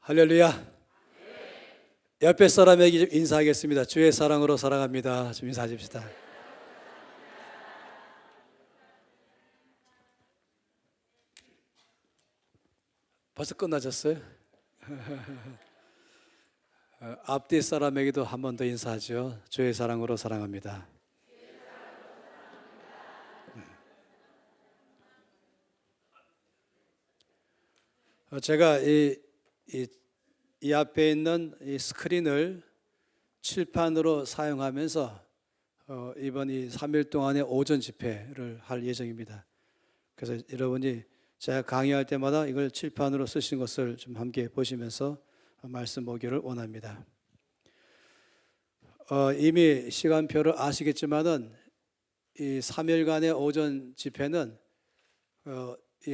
할렐루야. 옆에 사람에게 좀 인사하겠습니다. 주의 사랑으로 사랑합니다. 좀 인사하십시다. 벌써 끝나셨어요? 앞뒤 사람에게도 한 번 더 인사하죠. 주의 사랑으로 사랑합니다. 제가 이 앞에 있는 이 스크린을 칠판으로 사용하면서 이번 이 3일 동안의 오전 집회를 할 예정입니다. 그래서 여러분이 제가 강의할 때마다 이걸 칠판으로 쓰신 것을 좀 함께 보시면서 말씀 보기를 원합니다. 이미 시간표를 아시겠지만은 이 3일간의 오전 집회는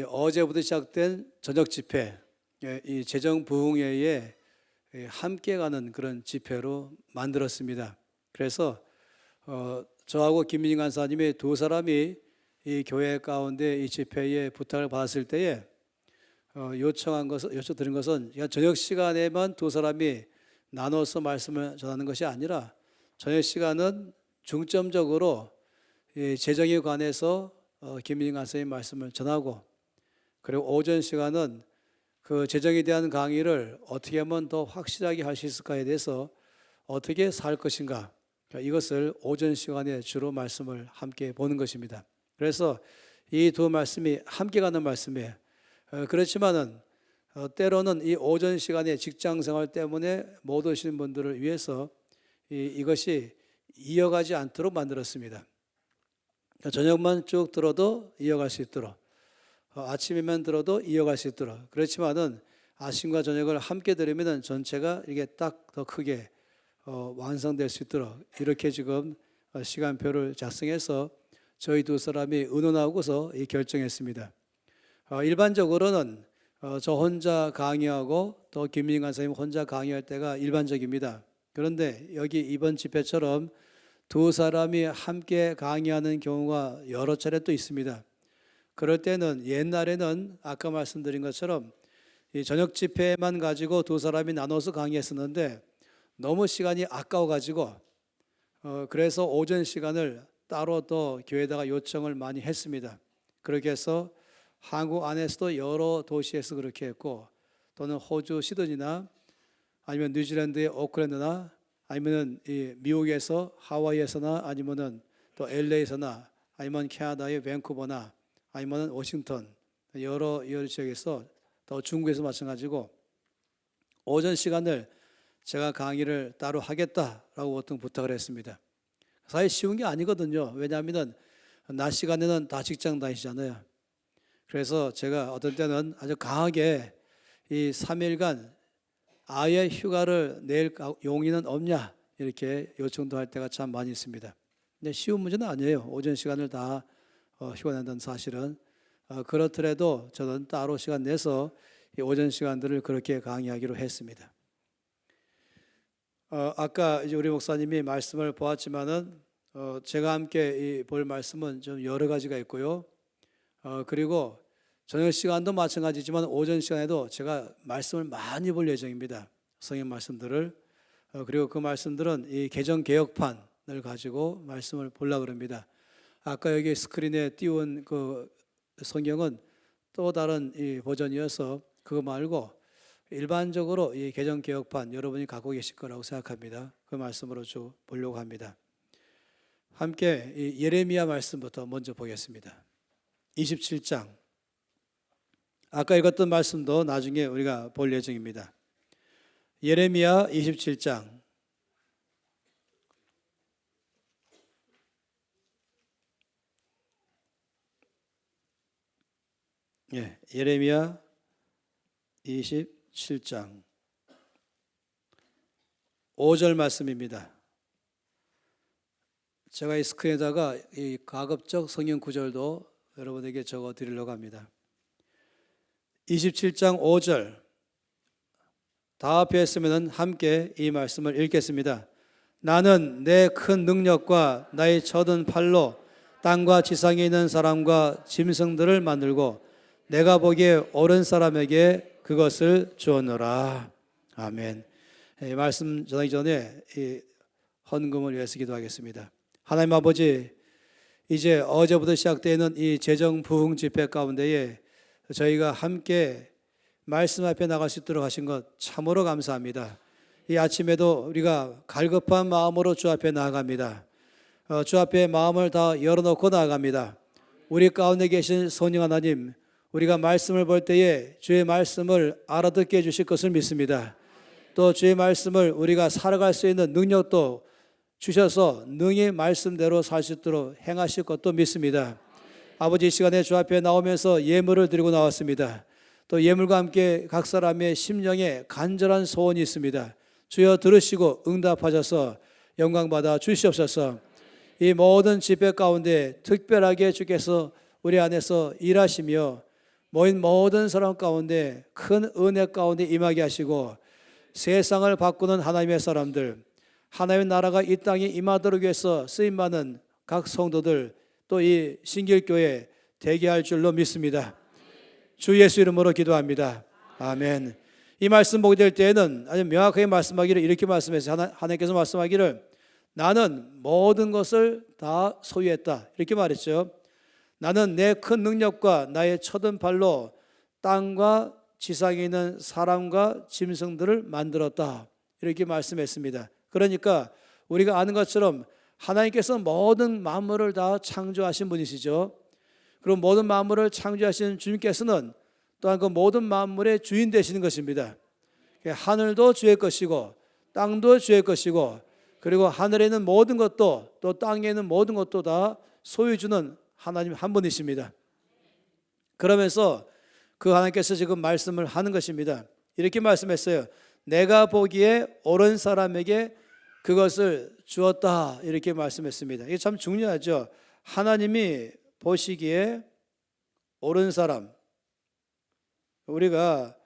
어제부터 시작된 저녁 집회, 이 재정부흥회에 함께 가는 그런 집회로 만들었습니다. 그래서 저하고 김민희 간사님이 두 사람이 이 교회 가운데 이 집회에 부탁을 받았을 때에 요청드린 것은 저녁 시간에만 두 사람이 나눠서 말씀을 전하는 것이 아니라 저녁 시간은 중점적으로 이 재정에 관해서 김민희 간사님 말씀을 전하고, 그리고 오전 시간은 그 재정에 대한 강의를 어떻게 하면 더 확실하게 할 수 있을까에 대해서 어떻게 살 것인가, 이것을 오전 시간에 주로 말씀을 함께 보는 것입니다. 그래서 이 두 말씀이 함께 가는 말씀이에요. 그렇지만은 때로는 이 오전 시간에 직장 생활 때문에 못 오시는 분들을 위해서 이것이 이어가지 않도록 만들었습니다. 저녁만 쭉 들어도 이어갈 수 있도록, 아침에만 들어도 이어갈 수 있도록. 그렇지만은 아침과 저녁을 함께 들으면 전체가 이게 딱 더 크게 완성될 수 있도록 이렇게 지금 시간표를 작성해서 저희 두 사람이 의논하고서 결정했습니다. 일반적으로는 저 혼자 강의하고 또 김민희 간사님 혼자 강의할 때가 일반적입니다. 그런데 여기 이번 집회처럼 두 사람이 함께 강의하는 경우가 여러 차례 또 있습니다. 그럴 때는 옛날에는 아까 말씀드린 것처럼 이 저녁 집회만 가지고 두 사람이 나눠서 강의했었는데 너무 시간이 아까워가지고 그래서 오전 시간을 따로 또 교회에다가 요청을 많이 했습니다. 그렇게 해서 한국 안에서도 여러 도시에서 그렇게 했고, 또는 호주 시드니나 아니면 뉴질랜드의 오클랜드나 아니면 이 미국에서 하와이에서나 아니면은 또 LA에서나 아니면 캐나다의 밴쿠버나 아니면 워싱턴 여러 지역에서 또 중국에서 마찬가지고 오전 시간을 제가 강의를 따로 하겠다라고 보통 부탁을 했습니다. 사실 쉬운 게 아니거든요. 왜냐하면 낮 시간에는 다 직장 다니시잖아요. 그래서 제가 어떤 때는 아주 강하게 이 3일간 아예 휴가를 낼 용의는 없냐 이렇게 요청도 할 때가 참 많이 있습니다. 근데 쉬운 문제는 아니에요. 오전 시간을 다 휴가 낸다는 사실은. 그렇더라도 저는 따로 시간 내서 이 오전 시간들을 그렇게 강의하기로 했습니다. 아까 이제 우리 목사님이 말씀을 보았지만은 제가 함께 볼 말씀은 좀 여러 가지가 있고요. 그리고 저녁 시간도 마찬가지지만 오전 시간에도 제가 말씀을 많이 볼 예정입니다. 성경 말씀들을. 그리고 그 말씀들은 이 개정 개혁판을 가지고 말씀을 보려고 합니다. 아까 여기 스크린에 띄운 그 성경은 또 다른 이 버전이어서 그거 말고 일반적으로 이 개정 개혁판 여러분이 갖고 계실 거라고 생각합니다. 그 말씀으로 쭉 보려고 합니다. 함께 이 예레미야 말씀부터 먼저 보겠습니다. 27장. 아까 읽었던 말씀도 나중에 우리가 볼 예정입니다. 예레미야 27장. 예레미야 27장 5절 말씀입니다. 제가 이 스크린에다가 이 가급적 성경 구절도 여러분에게 적어 드리려고 합니다. 27장 5절 다 앞에 했으면 함께 이 말씀을 읽겠습니다. 나는 내 큰 능력과 나의 쳐든 팔로 땅과 지상에 있는 사람과 짐승들을 만들고 내가 보기에 옳은 사람에게 그것을 주었노라. 아멘. 말씀 전하기 전에 이 헌금을 위해서 기도하겠습니다. 하나님 아버지, 이제 어제부터 시작되는 이 재정 부흥 집회 가운데에 저희가 함께 말씀 앞에 나갈 수 있도록 하신 것 참으로 감사합니다. 이 아침에도 우리가 갈급한 마음으로 주 앞에 나아갑니다. 주 앞에 마음을 다 열어놓고 나아갑니다. 우리 가운데 계신 성령 하나님, 우리가 말씀을 볼 때에 주의 말씀을 알아듣게 해주실 것을 믿습니다. 또 주의 말씀을 우리가 살아갈 수 있는 능력도 주셔서 능히 말씀대로 살 수 있도록 행하실 것도 믿습니다. 아버지, 이 시간에 주 앞에 나오면서 예물을 드리고 나왔습니다. 또 예물과 함께 각 사람의 심령에 간절한 소원이 있습니다. 주여 들으시고 응답하셔서 영광받아 주시옵소서. 이 모든 집회 가운데 특별하게 주께서 우리 안에서 일하시며 모인 모든 사람 가운데 큰 은혜 가운데 임하게 하시고 세상을 바꾸는 하나님의 사람들, 하나님의 나라가 이 땅에 임하도록 위해서 쓰임받는 각 성도들, 또 이 신길교회 되게 할 줄로 믿습니다. 주 예수 이름으로 기도합니다. 아멘. 이 말씀 보게 될 때에는 아주 명확하게 말씀하기를 이렇게 말씀해서 하나님께서 말씀하기를 나는 모든 것을 다 소유했다 이렇게 말했죠. 나는 내 큰 능력과 나의 쳐든 발로 땅과 지상에 있는 사람과 짐승들을 만들었다 이렇게 말씀했습니다. 그러니까 우리가 아는 것처럼 하나님께서 모든 만물을 다 창조하신 분이시죠. 그럼 모든 만물을 창조하신 주님께서는 또한 그 모든 만물의 주인 되시는 것입니다. 하늘도 주의 것이고 땅도 주의 것이고 그리고 하늘에 있는 모든 것도 또 땅에 있는 모든 것도 다 소유 주는 하나님 한 분이십니다. 그러면서 그 하나님께서 지금 말씀을 하는 것입니다. 이렇게 말씀했어요. 내가 보기에 옳은 사람에게 그것을 주었다 이렇게 말씀했습니다. 이게 참 중요하죠. 하나님이 보시기에 옳은 사람, 우리가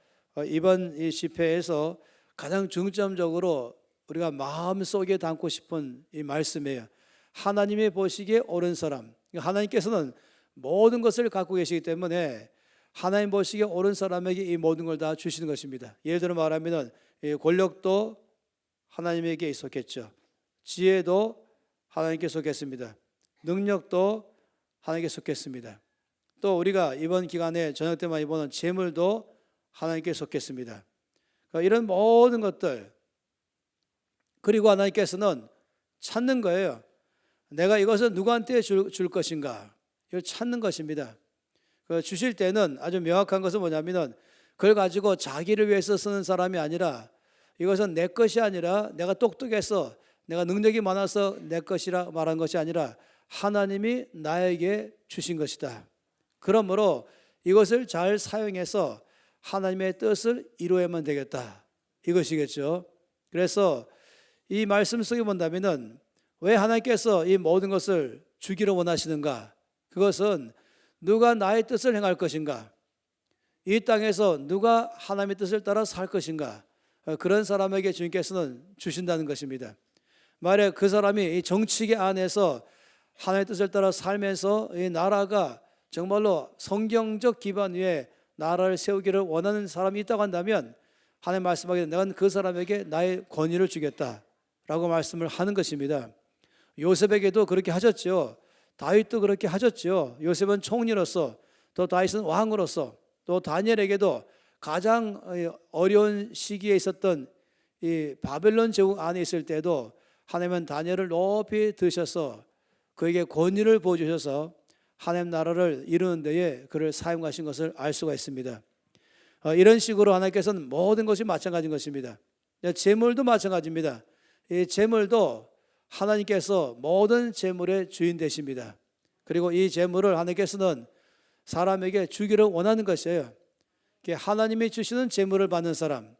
이번 이 집회에서 가장 중점적으로 우리가 마음속에 담고 싶은 이 말씀이에요. 하나님이 보시기에 옳은 사람, 하나님께서는 모든 것을 갖고 계시기 때문에 하나님 보시기에 옳은 사람에게 이 모든 걸 다 주시는 것입니다. 예를 들어 말하면 권력도 하나님에게 있었겠죠. 지혜도 하나님께 속했습니다. 능력도 하나님께 속했습니다. 또 우리가 이번 기간에 저녁 때 많이 보는 재물도 하나님께 속했습니다. 그러니까 이런 모든 것들, 그리고 하나님께서는 찾는 거예요. 내가 이것을 누구한테 줄 것인가, 이걸 찾는 것입니다. 주실 때는 아주 명확한 것은 뭐냐면 그걸 가지고 자기를 위해서 쓰는 사람이 아니라 이것은 내 것이 아니라 내가 똑똑해서 내가 능력이 많아서 내 것이라 말한 것이 아니라 하나님이 나에게 주신 것이다. 그러므로 이것을 잘 사용해서 하나님의 뜻을 이루어야만 되겠다 이것이겠죠. 그래서 이 말씀 속에 본다면 왜 하나님께서 이 모든 것을 주기를 원하시는가? 그것은 누가 나의 뜻을 행할 것인가? 이 땅에서 누가 하나님의 뜻을 따라 살 것인가? 그런 사람에게 주님께서는 주신다는 것입니다. 만약 그 사람이 이 정치계 안에서 하나님의 뜻을 따라 살면서 이 나라가 정말로 성경적 기반 위에 나라를 세우기를 원하는 사람이 있다고 한다면 하나님 말씀하기를 내가 그 사람에게 나의 권위를 주겠다라고 말씀을 하는 것입니다. 요셉에게도 그렇게 하셨죠. 다윗도 그렇게 하셨죠. 요셉은 총리로서, 또 다윗은 왕으로서, 또 다니엘에게도 가장 어려운 시기에 있었던 이 바벨론 제국 안에 있을 때도 하나님은 다니엘을 높이 드셔서 그에게 권위를 보여주셔서 하나님 나라를 이루는 데에 그를 사용하신 것을 알 수가 있습니다. 이런 식으로 하나님께서는 모든 것이 마찬가지인 것입니다. 재물도 마찬가지입니다. 이 재물도 하나님께서 모든 재물의 주인 되십니다. 그리고 이 재물을 하나님께서는 사람에게 주기를 원하는 것이에요. 하나님이 주시는 재물을 받는 사람,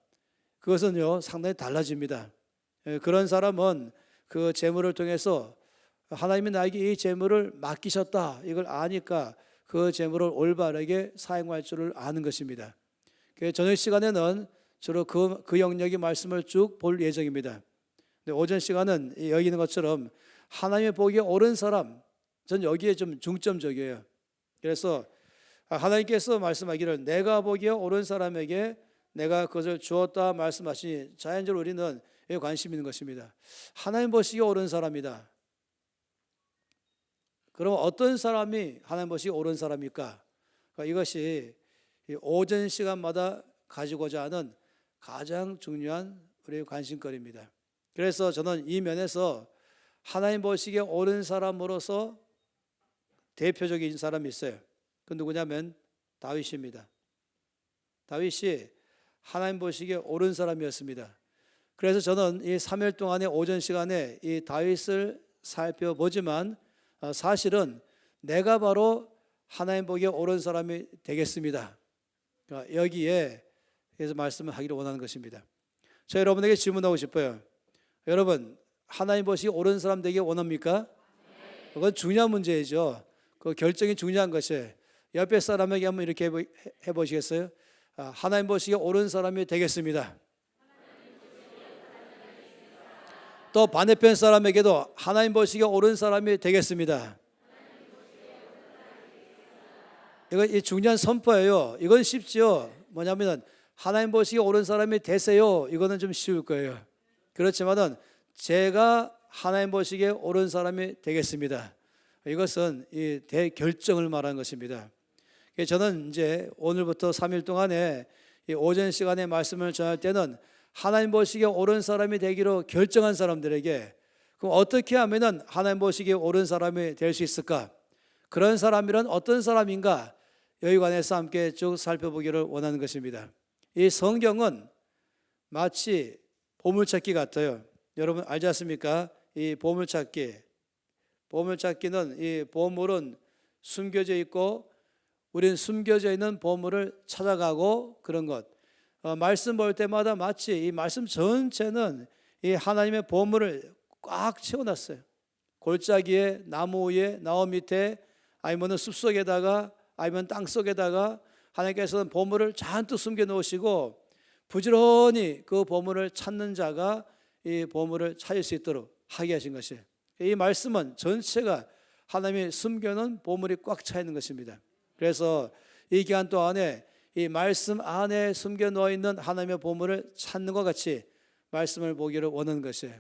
그것은요 상당히 달라집니다. 그런 사람은 그 재물을 통해서 하나님이 나에게 이 재물을 맡기셨다 이걸 아니까 그 재물을 올바르게 사용할 줄을 아는 것입니다. 저녁 시간에는 주로 그 영역의 말씀을 쭉 볼 예정입니다. 오전 시간은 여기 있는 것처럼 하나님의 보기에 옳은 사람, 전 여기에 좀 중점적이에요. 그래서 하나님께서 말씀하기를 내가 보기에 옳은 사람에게 내가 그것을 주었다 말씀하시니 자연적으로 우리는 여기 관심 있는 것입니다. 하나님 보시기에 옳은 사람이다. 그럼 어떤 사람이 하나님 보시기에 옳은 사람일까? 이것이 오전 시간마다 가지고자 하는 가장 중요한 우리의 관심거리입니다. 그래서 저는 이 면에서 하나님 보시기에 옳은 사람으로서 대표적인 사람이 있어요. 그 누구냐면 다윗입니다. 다윗이 하나님 보시기에 옳은 사람이었습니다. 그래서 저는 이 3일 동안의 오전 시간에 이 다윗을 살펴보지만 사실은 내가 바로 하나님 보기에 옳은 사람이 되겠습니다. 여기에 그래서 말씀을 하기를 원하는 것입니다. 저 여러분에게 질문하고 싶어요. 여러분 하나님 보시기에 옳은 사람 되기 원합니까? 그건 중요한 문제이죠. 그 결정이 중요한 것이에요. 옆에 사람에게 한번 이렇게 해보시겠어요? 하나님 보시기에 옳은 사람이 되겠습니다. 또 반대편 사람에게도 하나님 보시기에 옳은 사람이 되겠습니다. 이건 중요한 선포예요. 이건 쉽지요. 뭐냐면 하나님 보시기에 옳은 사람이 되세요. 이거는 좀 쉬울 거예요. 그렇지만은 제가 하나님 보시기에 옳은 사람이 되겠습니다. 이것은 이 대결정을 말하는 것입니다. 저는 이제 오늘부터 3일 동안에 이 오전 시간에 말씀을 전할 때는 하나님 보시기에 옳은 사람이 되기로 결정한 사람들에게 그럼 어떻게 하면은 하나님 보시기에 옳은 사람이 될 수 있을까? 그런 사람이란 어떤 사람인가? 여기 관해서 함께 쭉 살펴보기를 원하는 것입니다. 이 성경은 마치 보물찾기 같아요. 여러분 알지 않습니까? 이 보물찾기는 이 보물은 숨겨져 있고 우리는 숨겨져 있는 보물을 찾아가고 그런 것. 말씀 볼 때마다 마치 이 말씀 전체는 이 하나님의 보물을 꽉 채워놨어요. 골짜기에, 나무 위에, 나무 밑에, 아니면 숲속에다가, 아니면 땅속에다가 하나님께서는 보물을 잔뜩 숨겨 놓으시고 부지런히 그 보물을 찾는 자가 이 보물을 찾을 수 있도록 하게 하신 것이에요. 이 말씀은 전체가 하나님이 숨겨놓은 보물이 꽉 차 있는 것입니다. 그래서 이 기간 동안에 이 말씀 안에 숨겨 놓아 있는 하나님의 보물을 찾는 것 같이 말씀을 보기를 원하는 것이에요.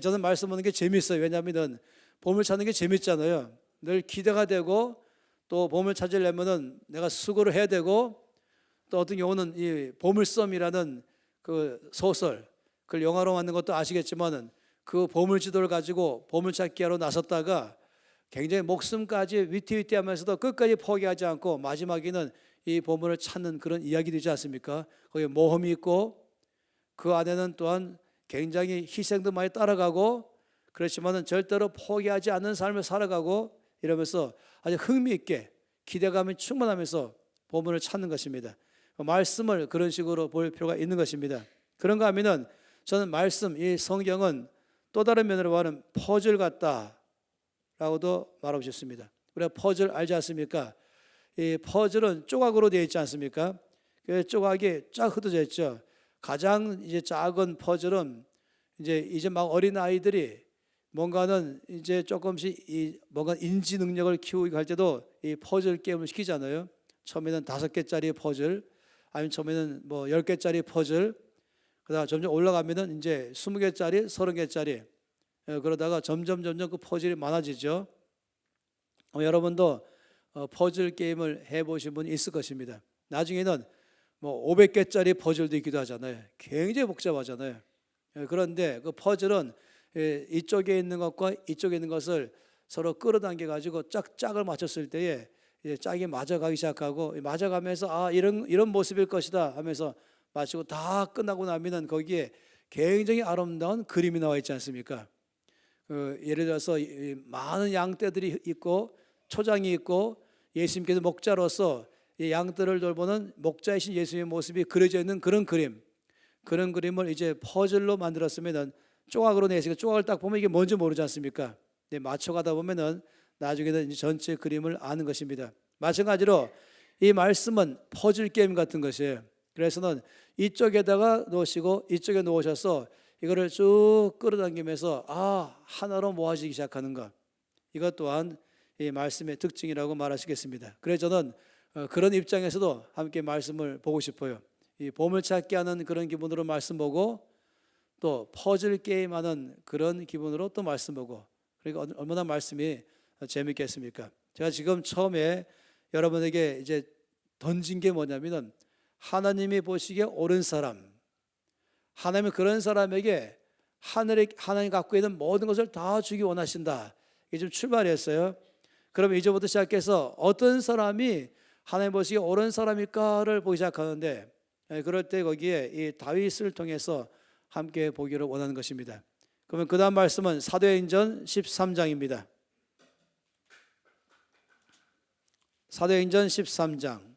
저는 말씀 보는 게 재밌어요. 왜냐하면 보물 찾는 게 재밌잖아요. 늘 기대가 되고 또 보물 찾으려면은 내가 수고를 해야 되고 또 어떤 경우는 이 보물섬이라는 그 소설 그걸 영화로 만든 것도 아시겠지만은 그 보물지도를 가지고 보물찾기 하러 나섰다가 굉장히 목숨까지 위태위태하면서도 끝까지 포기하지 않고 마지막에는 이 보물을 찾는 그런 이야기되지 않습니까? 거기에 모험이 있고 그 안에는 또한 굉장히 희생도 많이 따라가고 그렇지만은 절대로 포기하지 않는 삶을 살아가고 이러면서 아주 흥미있게 기대감이 충만하면서 보물을 찾는 것입니다. 말씀을 그런 식으로 볼 필요가 있는 것입니다. 그런가 하면은 저는 말씀, 이 성경은 또 다른 면으로 말하면 퍼즐 같다라고도 말하고 싶습니다. 우리가 퍼즐 알지 않습니까? 이 퍼즐은 조각으로 되어 있지 않습니까? 그 조각이 쫙 흩어져 있죠. 가장 이제 작은 퍼즐은 이제 막 어린 아이들이 뭔가는 이제 조금씩 뭔가 인지 능력을 키우기 할 때도 이 퍼즐 게임을 시키잖아요. 처음에는 5개짜리 퍼즐, 아니면 처음에는 뭐 10개짜리 퍼즐, 그러다가 점점 올라가면은 이제 20개짜리, 30개짜리, 그러다가 점점 그 퍼즐이 많아지죠. 여러분도 퍼즐 게임을 해보신 분이 있을 것입니다. 나중에는 뭐 500개짜리 퍼즐도 있기도 하잖아요. 굉장히 복잡하잖아요. 그런데 그 퍼즐은 이쪽에 있는 것과 이쪽에 있는 것을 서로 끌어당겨 가지고 짝을 맞췄을 때에 이제 짝이 맞아가기 시작하고 맞아가면서 이런 모습일 것이다 하면서 마치고 다 끝나고 나면은 거기에 굉장히 아름다운 그림이 나와 있지 않습니까? 예를 들어서 많은 양떼들이 있고 초장이 있고 예수님께서 목자로서 이 양떼를 돌보는 목자이신 예수님의 모습이 그려져 있는 그런 그림을 이제 퍼즐로 만들었으면은 조각으로 내시고 조각을 딱 보면 이게 뭔지 모르지 않습니까? 맞춰가다 보면은 나중에는 이제 전체 그림을 아는 것입니다. 마찬가지로 이 말씀은 퍼즐 게임 같은 것이에요. 그래서는 이쪽에다가 놓으시고 이쪽에 놓으셔서 이거를 쭉 끌어당기면서 하나로 모아지기 시작하는 것. 이것 또한 이 말씀의 특징이라고 말할 수 있겠습니다. 그래서 저는 그런 입장에서도 함께 말씀을 보고 싶어요. 이 보물찾기 하는 그런 기분으로 말씀 보고 또 퍼즐 게임하는 그런 기분으로 또 말씀 보고, 그러니까 얼마나 말씀이 재밌겠습니까? 제가 지금 처음에 여러분에게 이제 던진 게 뭐냐면은 하나님이 보시기에 옳은 사람, 하나님은 그런 사람에게 하나님 갖고 있는 모든 것을 다 주기 원하신다. 이게 좀 출발이었어요. 그러면 이제부터 시작해서 어떤 사람이 하나님 보시기에 옳은 사람일까를 보기 시작하는데, 그럴 때 거기에 이 다윗을 통해서 함께 보기를 원하는 것입니다. 그러면 그 다음 말씀은 사도행전 13장입니다. 사도행전 13장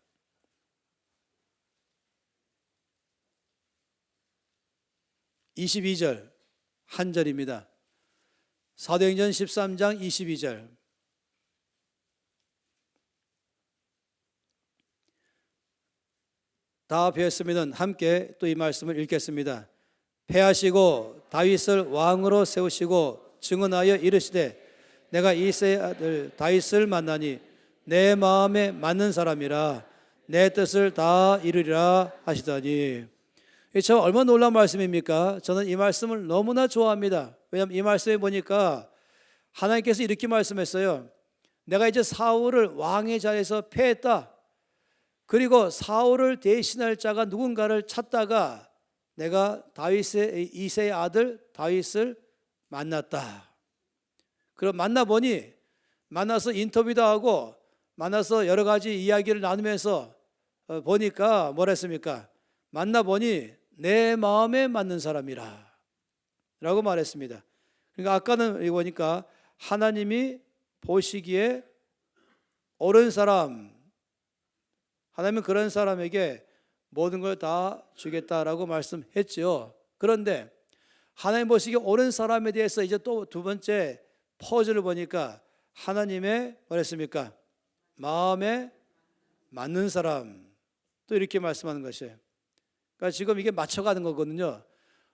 22절 한 절입니다. 사도행전 13장 22절. 다 배웠으면 함께 또 이 말씀을 읽겠습니다. 패하시고 다윗을 왕으로 세우시고 증언하여 이르시되 내가 이새의 아들 다윗을 만나니 내 마음에 맞는 사람이라 내 뜻을 다 이루리라 하시더니. 참 얼마나 놀라운 말씀입니까? 저는 이 말씀을 너무나 좋아합니다. 왜냐하면 이 말씀에 보니까 하나님께서 이렇게 말씀했어요. 내가 이제 사울을 왕의 자리에서 패했다. 그리고 사울을 대신할 자가 누군가를 찾다가 내가 다윗의 이새의 아들 다윗을 만났다. 그럼 만나보니, 만나서 인터뷰도 하고 만나서 여러 가지 이야기를 나누면서 보니까 뭐라 했습니까? 만나보니 내 마음에 맞는 사람이라 라고 말했습니다. 그러니까 아까는 보니까 하나님이 보시기에 옳은 사람, 하나님은 그런 사람에게 모든 걸 다 주겠다라고 말씀했죠. 그런데 하나님 보시기에 옳은 사람에 대해서 이제 또 두 번째 퍼즐을 보니까 하나님의 뭐랬습니까? 마음에 맞는 사람, 또 이렇게 말씀하는 것이에요. 그러니까 지금 이게 맞춰가는 거거든요.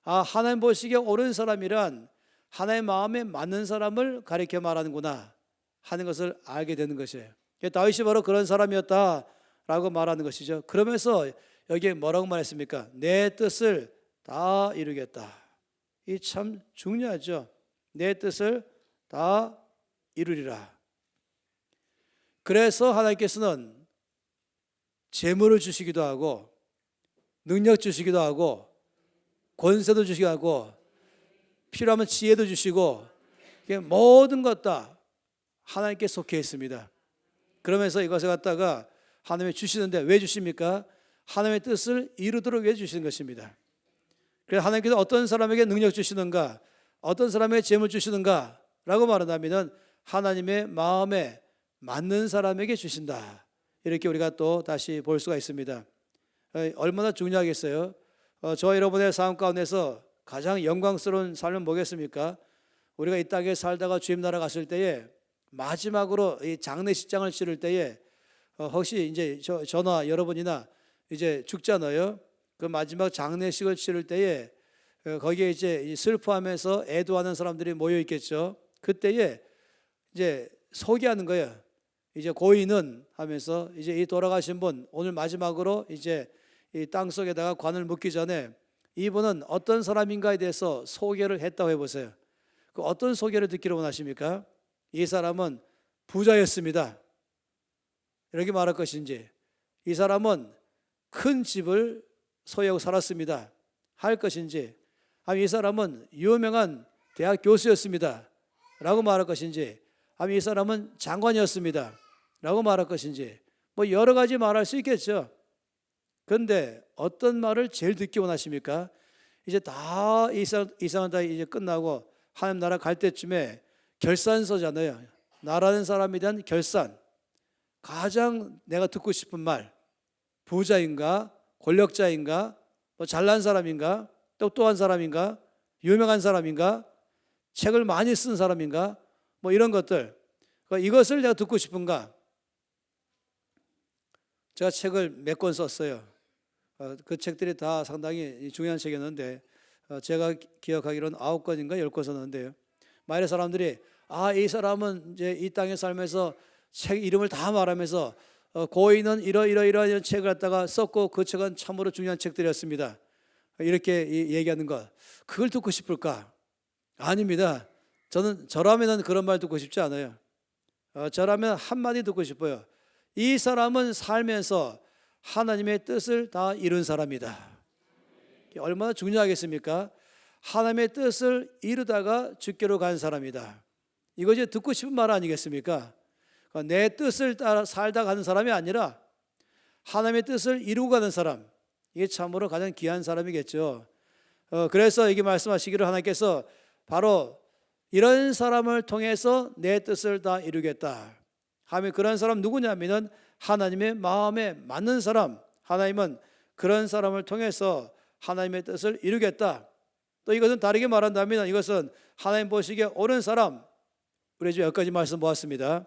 하나님 보시기에 옳은 사람이란 하나님의 마음에 맞는 사람을 가리켜 말하는구나 하는 것을 알게 되는 것이에요. 다윗이 바로 그런 사람이었다라고 말하는 것이죠. 그러면서 여기에 뭐라고 말했습니까? 내 뜻을 다 이루겠다. 이 참 중요하죠. 내 뜻을 다 이루리라. 그래서 하나님께서는 재물을 주시기도 하고 능력 주시기도 하고 권세도 주시기도 하고 필요하면 지혜도 주시고 모든 것 다 하나님께 속해 있습니다. 그러면서 이것을 갖다가 하나님이 주시는데 왜 주십니까? 하나님의 뜻을 이루도록 왜 주시는 것입니다. 그래서 하나님께서 어떤 사람에게 능력 주시는가, 어떤 사람에게 재물 주시는가 라고 말한다면 하나님의 마음에 맞는 사람에게 주신다. 이렇게 우리가 또 다시 볼 수가 있습니다. 얼마나 중요하겠어요? 저와 여러분의 삶 가운데서 가장 영광스러운 삶은 뭐겠습니까? 우리가 이 땅에 살다가 주님 나라 갔을 때에 마지막으로 이 장례식장을 치를 때에 혹시 이제 저나 여러분이나 이제 죽잖아요. 그 마지막 장례식을 치를 때에 거기에 이제 슬퍼하면서 애도하는 사람들이 모여 있겠죠. 그때에 이제 소개하는 거예요. 이제 고인은 하면서 이제 이 돌아가신 분 오늘 마지막으로 이제 이 땅 속에다가 관을 묻기 전에 이분은 어떤 사람인가에 대해서 소개를 했다고 해보세요. 그 어떤 소개를 듣기를 원하십니까? 이 사람은 부자였습니다. 이렇게 말할 것인지, 이 사람은 큰 집을 소유하고 살았습니다 할 것인지, 아니면 이 사람은 유명한 대학 교수였습니다 라고 말할 것인지, 아니면 이 사람은 장관이었습니다 라고 말할 것인지, 뭐 여러 가지 말할 수 있겠죠. 그런데 어떤 말을 제일 듣기 원하십니까? 이제 다 이 상은 다 이제 끝나고 하나님 나라 갈 때쯤에 결산서잖아요. 나라는 사람에 대한 결산. 가장 내가 듣고 싶은 말, 부자인가, 권력자인가, 뭐 잘난 사람인가, 똑똑한 사람인가, 유명한 사람인가, 책을 많이 쓴 사람인가, 뭐 이런 것들, 이것을 내가 듣고 싶은가? 제가 책을 몇 권 썼어요. 그 책들이 다 상당히 중요한 책이었는데 제가 기억하기로는 9권인가 10권 썼는데요. 만일에 사람들이 이 사람은 이제 이 땅에 살면서 책 이름을 다 말하면서 고인은 이러이러한 책을 갖다가 썼고 그 책은 참으로 중요한 책들이었습니다. 이렇게 얘기하는 것, 그걸 듣고 싶을까? 아닙니다. 저라면 그런 말 듣고 싶지 않아요. 저라면 한마디 듣고 싶어요. 이 사람은 살면서 하나님의 뜻을 다 이룬 사람이다. 얼마나 중요하겠습니까? 하나님의 뜻을 이루다가 죽기로 간 사람이다. 이것이 듣고 싶은 말 아니겠습니까? 내 뜻을 따라 살다 가는 사람이 아니라 하나님의 뜻을 이루고 가는 사람, 이게 참으로 가장 귀한 사람이겠죠. 그래서 이게 말씀하시기를 하나님께서 바로 이런 사람을 통해서 내 뜻을 다 이루겠다 하면, 그런 사람 누구냐면은 하나님의 마음에 맞는 사람, 하나님은 그런 사람을 통해서 하나님의 뜻을 이루겠다. 또 이것은 다르게 말한다면 이것은 하나님 보시기에 옳은 사람, 우리 지금 여기까지 말씀 보았습니다.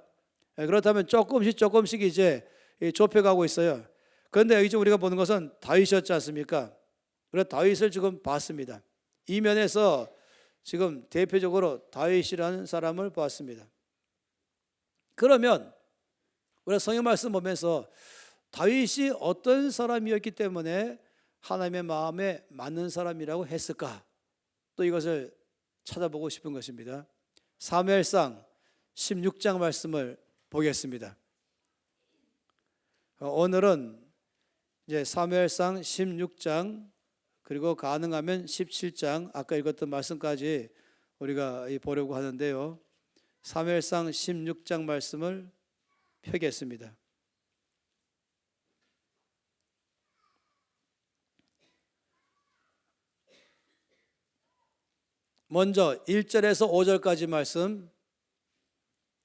그렇다면 조금씩 이제 좁혀가고 있어요. 그런데 여기 지금 우리가 보는 것은 다윗이었지 않습니까? 그래서 다윗을 지금 봤습니다. 이 면에서 지금 대표적으로 다윗이라는 사람을 보았습니다. 그러면 우리가 성경 말씀 보면서 다윗이 어떤 사람이었기 때문에 하나님의 마음에 맞는 사람이라고 했을까? 또 이것을 찾아보고 싶은 것입니다. 사무엘상 16장 말씀을 보겠습니다. 오늘은 이제 사무엘상 16장 그리고 가능하면 17장 아까 읽었던 말씀까지 우리가 보려고 하는데요. 사무엘상 16장 말씀을 펴겠습니다. 먼저 1절에서 5절까지 말씀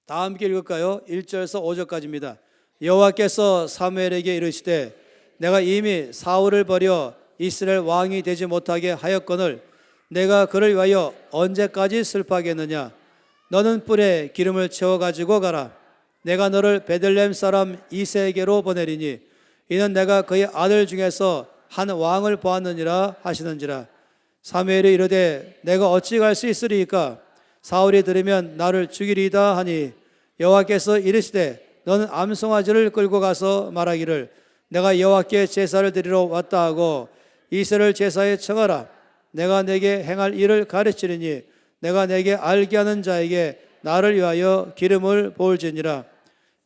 다 함께 읽을까요? 1절에서 5절까지입니다. 여호와께서 사무엘에게 이르시되 내가 이미 사울을 버려 이스라엘 왕이 되지 못하게 하였거늘 내가 그를 위하여 언제까지 슬퍼하겠느냐? 너는 뿔에 기름을 채워 가지고 가라. 내가 너를 베들레헴 사람 이새에게로 보내리니 이는 내가 그의 아들 중에서 한 왕을 보았느니라 하시는지라. 사무엘이 이르되 내가 어찌 갈 수 있으리이까? 사울이 들으면 나를 죽이리이다 하니 여호와께서 이르시되 너는 암송아지를 끌고 가서 말하기를 내가 여호와께 제사를 드리러 왔다 하고 이새를 제사에 청하라. 내가 내게 행할 일을 가르치리니 내가 내게 알게 하는 자에게 나를 위하여 기름을 부을지니라.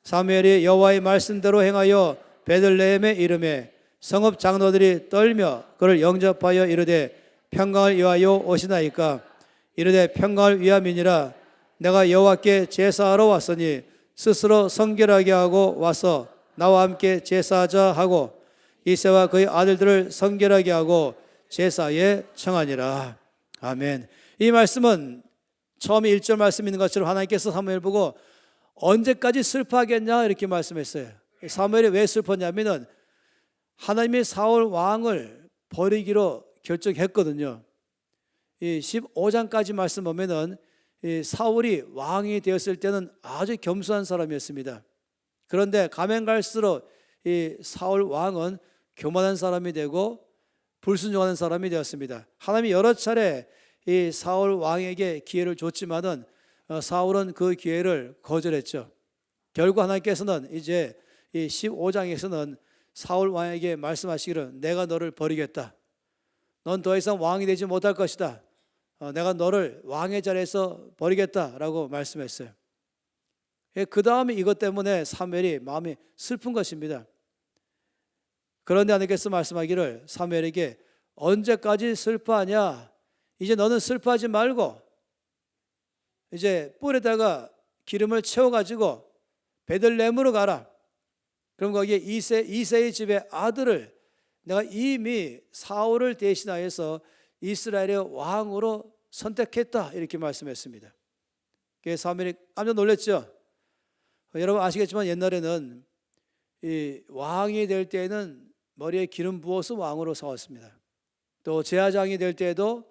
사무엘이 여호와의 말씀대로 행하여 베들레헴에 이르매 성읍 장로들이 떨며 그를 영접하여 이르되 평강을 위하여 오시나이까? 이르되 평강을 위함이니라. 내가 여호와께 제사하러 왔으니 스스로 성결하게 하고 와서 나와 함께 제사하자 하고 이새와 그의 아들들을 성결하게 하고 제사에 청하니라. 아멘. 이 말씀은 처음에 1절 말씀 있는 것처럼 하나님께서 사무엘 보고 언제까지 슬퍼하겠냐 이렇게 말씀했어요. 사무엘이 왜 슬펐냐면은 하나님의 사울 왕을 버리기로 결정했거든요. 이 15장까지 말씀 보면은 이 사울이 왕이 되었을 때는 아주 겸손한 사람이었습니다. 그런데 가면 갈수록 이 사울 왕은 교만한 사람이 되고 불순종하는 사람이 되었습니다. 하나님이 여러 차례 이 사울 왕에게 기회를 줬지만은 사울은 그 기회를 거절했죠. 결국 하나님께서는 이제 이 15장에서는 사울 왕에게 말씀하시기를 내가 너를 버리겠다. 넌 더 이상 왕이 되지 못할 것이다. 내가 너를 왕의 자리에서 버리겠다라고 말씀했어요. 그 다음에 이것 때문에 사무엘이 마음이 슬픈 것입니다. 그런데 하나님께서 말씀하기를 사무엘에게 언제까지 슬퍼하냐? 이제 너는 슬퍼하지 말고 이제 뿔에다가 기름을 채워가지고 베들레헴으로 가라. 그럼 거기에 이새의 집의 아들을 내가 이미 사울을 대신하여서 이스라엘의 왕으로 선택했다 이렇게 말씀했습니다. 사무엘이 깜짝 놀랐죠. 여러분 아시겠지만 옛날에는 이 왕이 될 때에는 머리에 기름 부어서 왕으로 삼았습니다. 또 제사장이 될 때에도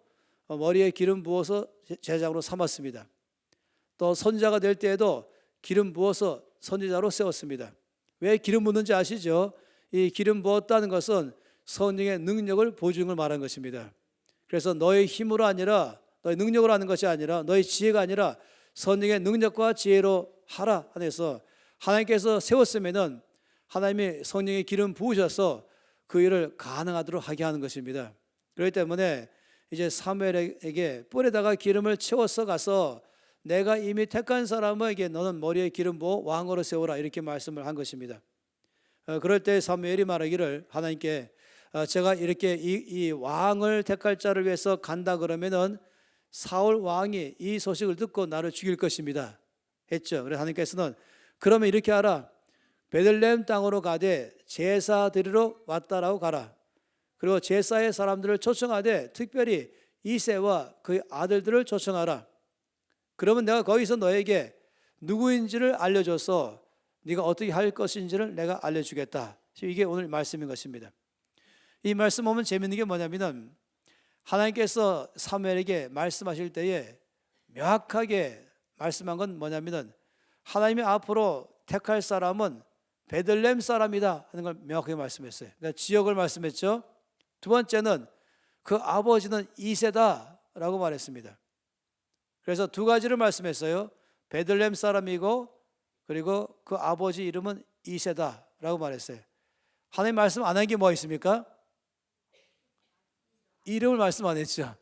머리에 기름 부어서 제사장으로 삼았습니다. 또 선지자가 될 때에도 기름 부어서 선지자로 세웠습니다. 왜 기름 붓는지 아시죠? 이 기름 부었다는 것은 성령의 능력을 보여주는 걸 말한 것입니다. 그래서 너의 힘으로 아니라 너의 능력으로 하는 것이 아니라 너의 지혜가 아니라 성령의 능력과 지혜로 하라 하면서 하나님께서 세웠으면은 하나님이 성령의 기름 부으셔서 그 일을 가능하도록 하게 하는 것입니다. 그렇기 때문에 이제 사무엘에게 뿔에다가 기름을 채워서 가서 내가 이미 택한 사람에게 너는 머리에 기름 부어 왕으로 세우라 이렇게 말씀을 한 것입니다. 그럴 때 사무엘이 말하기를 하나님께 제가 이렇게 이 왕을 택할 자를 위해서 간다 그러면은 사울 왕이 이 소식을 듣고 나를 죽일 것입니다 했죠. 그래서 하나님께서는 그러면 이렇게 하라. 베들레헴 땅으로 가되 제사 드리러 왔다라고 가라. 그리고 제사의 사람들을 초청하되 특별히 이새와 그의 아들들을 초청하라. 그러면 내가 거기서 너에게 누구인지를 알려줘서 네가 어떻게 할 것인지를 내가 알려주겠다. 이게 오늘 말씀인 것입니다. 이 말씀 보면 재밌는 게 뭐냐면은 하나님께서 사무엘에게 말씀하실 때에 명확하게 말씀한 건 뭐냐면은 하나님이 앞으로 택할 사람은 베들레헴 사람이다 하는 걸 명확하게 말씀했어요. 그러니까 지역을 말씀했죠. 두 번째는 그 아버지는 이새다라고 말했습니다. 그래서 두 가지를 말씀했어요. 베들레헴 사람이고 그리고 그 아버지 이름은 이새다라고 말했어요. 하나님 말씀 안 한 게 뭐 있습니까? 이름을 말씀 안 했죠.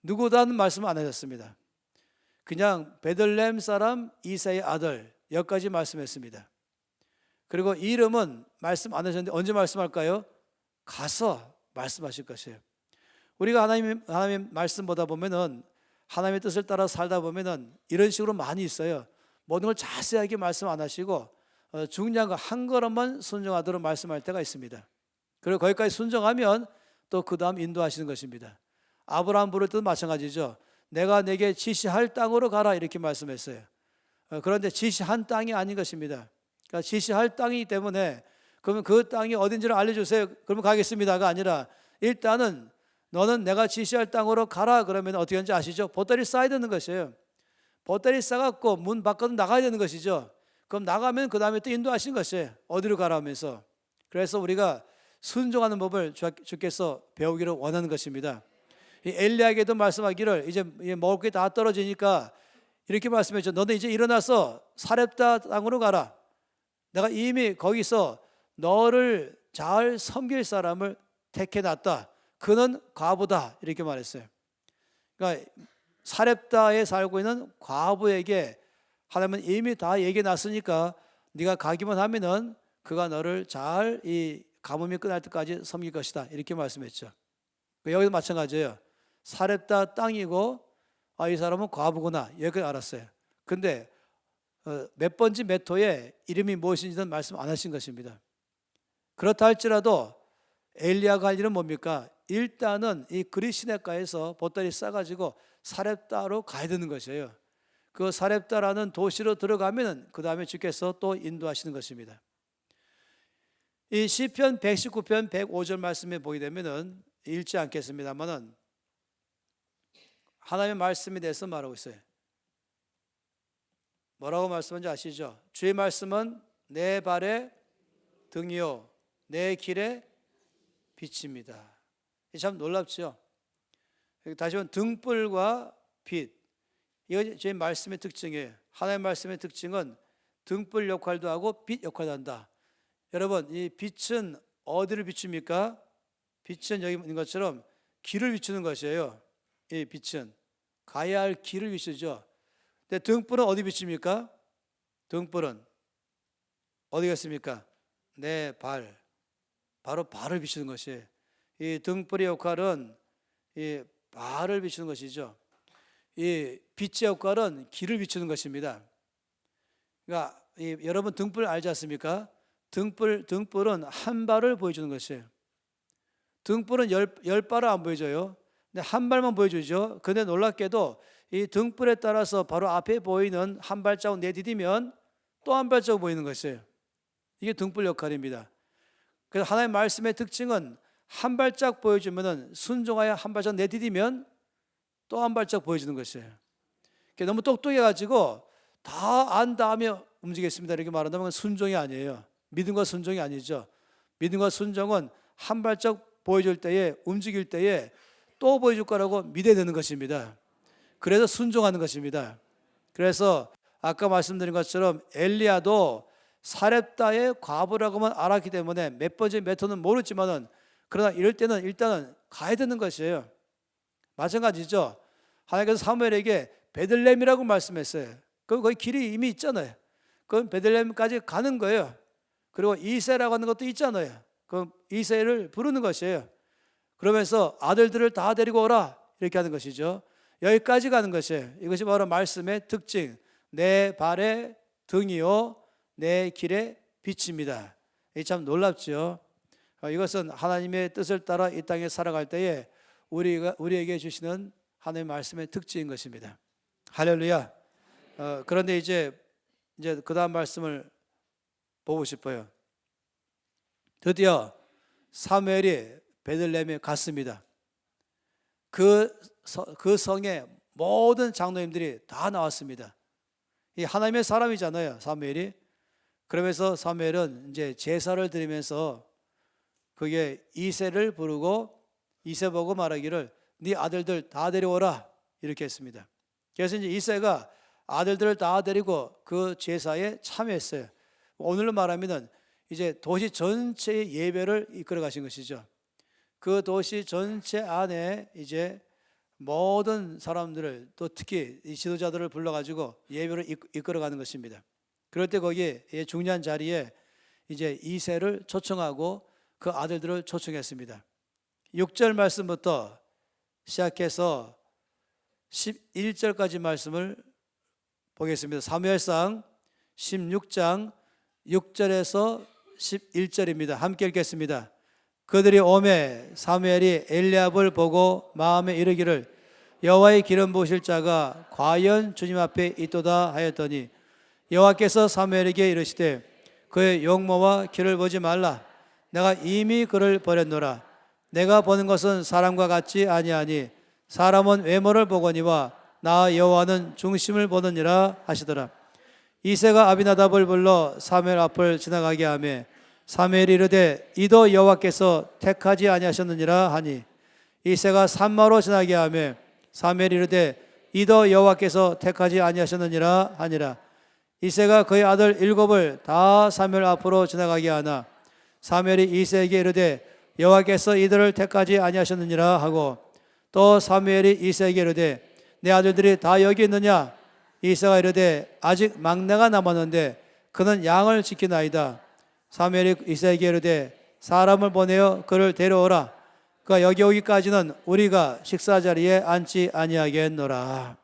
누구다는 말씀 안 하셨습니다. 그냥 베들레헴 사람 이새의 아들 여기까지 말씀했습니다. 그리고 이름은 말씀 안 하셨는데 언제 말씀할까요? 가서 말씀하실 것이에요. 우리가 하나님 말씀 보다 보면은 하나님의 뜻을 따라 살다 보면은 이런 식으로 많이 있어요. 모든 걸 자세하게 말씀 안 하시고 중요한 거 한 걸음만 순종하도록 말씀할 때가 있습니다. 그리고 거기까지 순종하면 또 그 다음 인도하시는 것입니다. 아브라함 부를 때도 마찬가지죠. 내가 내게 지시할 땅으로 가라 이렇게 말씀했어요. 그런데 지시한 땅이 아닌 것입니다. 그러니까 지시할 땅이기 때문에 그러면 그 땅이 어딘지를 알려주세요. 그러면 가겠습니다가 아니라 일단은 너는 내가 지시할 땅으로 가라 그러면 어떻게 하는지 아시죠? 보따리 싸야 되는 것이에요. 보따리 싸갖고 문 밖으로 나가야 되는 것이죠. 그럼 나가면 그 다음에 또 인도하시는 것이에요. 어디로 가라 하면서. 그래서 우리가 순종하는 법을 주께서 배우기를 원하는 것입니다. 이 엘리야에게도 말씀하기를 이제 먹을 게 다 떨어지니까 이렇게 말씀했죠. 너는 이제 일어나서 사렙다 땅으로 가라. 내가 이미 거기서 너를 잘 섬길 사람을 택해놨다. 그는 과부다 이렇게 말했어요. 그러니까 사렙다에 살고 있는 과부에게 하나님은 이미 다 얘기해놨으니까 네가 가기만 하면은 그가 너를 잘 이 가뭄이 끝날 때까지 섬길 것이다 이렇게 말씀했죠. 여기도 마찬가지예요. 사렙다 땅이고 이 사람은 과부구나 여기까지 알았어요. 근데 몇 번지 몇 호에 이름이 무엇인지는 말씀 안 하신 것입니다. 그렇다 할지라도 엘리야가 할 일은 뭡니까? 일단은 이 그릿시내가에서 보따리 싸가지고 사렙다로 가야 되는 것이에요. 그 사렙다라는 도시로 들어가면 그 다음에 주께서 또 인도하시는 것입니다. 이 시편 119편 105절 말씀에 보게 되면은 읽지 않겠습니다만은 하나님의 말씀에 대해서 말하고 있어요. 뭐라고 말씀하는지 아시죠? 주의 말씀은 내 발의 등이요 내 길의 빛입니다. 참 놀랍죠? 다시 한번 등불과 빛 이거 제 말씀의 특징이에요. 하나님의 말씀의 특징은 등불 역할도 하고 빛 역할도 한다. 여러분 이 빛은 어디를 비춥니까? 빛은 여기 있는 것처럼 길을 비추는 것이에요. 이 빛은 가야 할 길을 비추죠. 근데 등불은 어디 비춥니까? 등불은 어디 갔습니까? 내 발, 바로 발을 비추는 것이에요. 이 등불의 역할은 이 발을 비추는 것이죠. 이 빛의 역할은 길을 비추는 것입니다. 그러니까 여러분 등불 알지 않습니까? 등불은 한 발을 보여주는 것이에요. 등불은 열 발을 안 보여줘요. 근데 한 발만 보여주죠. 근데 놀랍게도 이 등불에 따라서 바로 앞에 보이는 한 발자국 내디디면 또 한 발자국 보이는 것이에요. 이게 등불 역할입니다. 그래서 하나님의 말씀의 특징은 한 발짝 보여주면은 순종하여 한 발짝 내디디면 또 한 발짝 보여주는 것이에요. 너무 똑똑해가지고 다 안 다음에 움직이겠습니다 이렇게 말한다면 순종이 아니에요. 믿음과 순종이 아니죠. 믿음과 순종은 한 발짝 보여줄 때에 움직일 때에 또 보여줄 거라고 믿어야 되는 것입니다. 그래서 순종하는 것입니다. 그래서 아까 말씀드린 것처럼 엘리야도 사렙다의 과부라고만 알았기 때문에 몇 번째 몇 호는 모르지만은 그러나 이럴 때는 일단은 가야 되는 것이에요. 마찬가지죠. 하나님께서 사무엘에게 베들레헴이라고 말씀했어요. 그럼 거기 길이 이미 있잖아요. 그럼 베들레헴까지 가는 거예요. 그리고 이새라고 하는 것도 있잖아요. 그럼 이새를 부르는 것이에요. 그러면서 아들들을 다 데리고 오라 이렇게 하는 것이죠. 여기까지 가는 것이에요. 이것이 바로 말씀의 특징. 내 발의 등이요 내 길의 빛입니다. 이 참 놀랍죠. 이것은 하나님의 뜻을 따라 이 땅에 살아갈 때에 우리에게 주시는 하나님의 말씀의 특징인 것입니다. 할렐루야. 그런데 이제 그 다음 말씀을 보고 싶어요. 드디어 사무엘이 베들레헴에 갔습니다. 그 성에 모든 장로님들이 다 나왔습니다. 이 하나님의 사람이잖아요, 사무엘이. 그러면서 사무엘은 이제 제사를 드리면서 그게 이새를 부르고 이새 보고 말하기를 네 아들들 다 데려오라 이렇게 했습니다. 그래서 이제 이새가 아들들을 다 데리고 그 제사에 참여했어요. 오늘로 말하면은 이제 도시 전체의 예배를 이끌어 가신 것이죠. 그 도시 전체 안에 이제 모든 사람들을 또 특히 이 지도자들을 불러가지고 예배를 이끌어가는 것입니다. 그럴 때 거기에 중요한 자리에 이제 이새를 초청하고 그 아들들을 초청했습니다. 6절 말씀부터 시작해서 11절까지 말씀을 보겠습니다. 사무엘상 16장 6절에서 11절입니다. 함께 읽겠습니다. 그들이 오매 사무엘이 엘리압을 보고 마음에 이르기를 여호와의 기름 부으실 자가 과연 주님 앞에 있도다 하였더니 여호와께서 사무엘에게 이르시되 그의 용모와 길을 보지 말라. 내가 이미 그를 버렸노라. 내가 보는 것은 사람과 같지 아니하니 사람은 외모를 보거니와 나 여호와는 중심을 보느니라 하시더라. 이새가 아비나답을 불러 사무엘 앞을 지나가게 하며 사무엘이 이르되 이도 여호와께서 택하지 아니하셨느니라 하니 이새가 산마로 지나게 하며 사무엘이 이르되 이도 여호와께서 택하지 아니하셨느니라 하니라. 이새가 그의 아들 7을 다 사무엘 앞으로 지나가게 하나 사무엘이 이새에게 이르되 여호와께서 이들을 택하지 아니하셨느니라 하고 또 사무엘이 이새에게 이르되 내 아들들이 다 여기 있느냐. 이새가 이르되 아직 막내가 남았는데 그는 양을 지키나이다. 사무엘이 이새에게 이르되 사람을 보내어 그를 데려오라. 그가 여기 오기까지는 우리가 식사 자리에 앉지 아니하겠노라.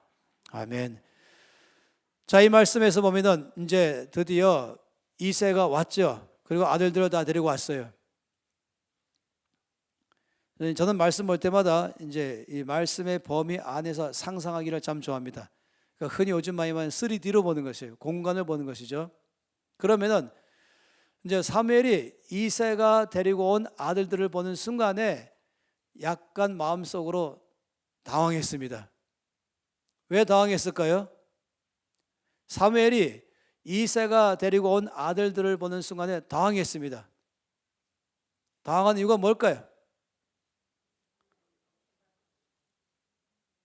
아멘. 자, 이 말씀에서 보면은 이제 드디어 이새가 왔죠. 그리고 아들들을 다 데리고 왔어요. 저는 말씀 볼 때마다 이제 이 말씀의 범위 안에서 상상하기를 참 좋아합니다. 그러니까 흔히 요즘 많이 말하는 3D로 보는 것이에요. 공간을 보는 것이죠. 그러면은 이제 사무엘이 이새가 데리고 온 아들들을 보는 순간에 약간 마음속으로 당황했습니다. 왜 당황했을까요? 사무엘이 이새가 데리고 온 아들들을 보는 순간에 당황했습니다. 당황한 이유가 뭘까요?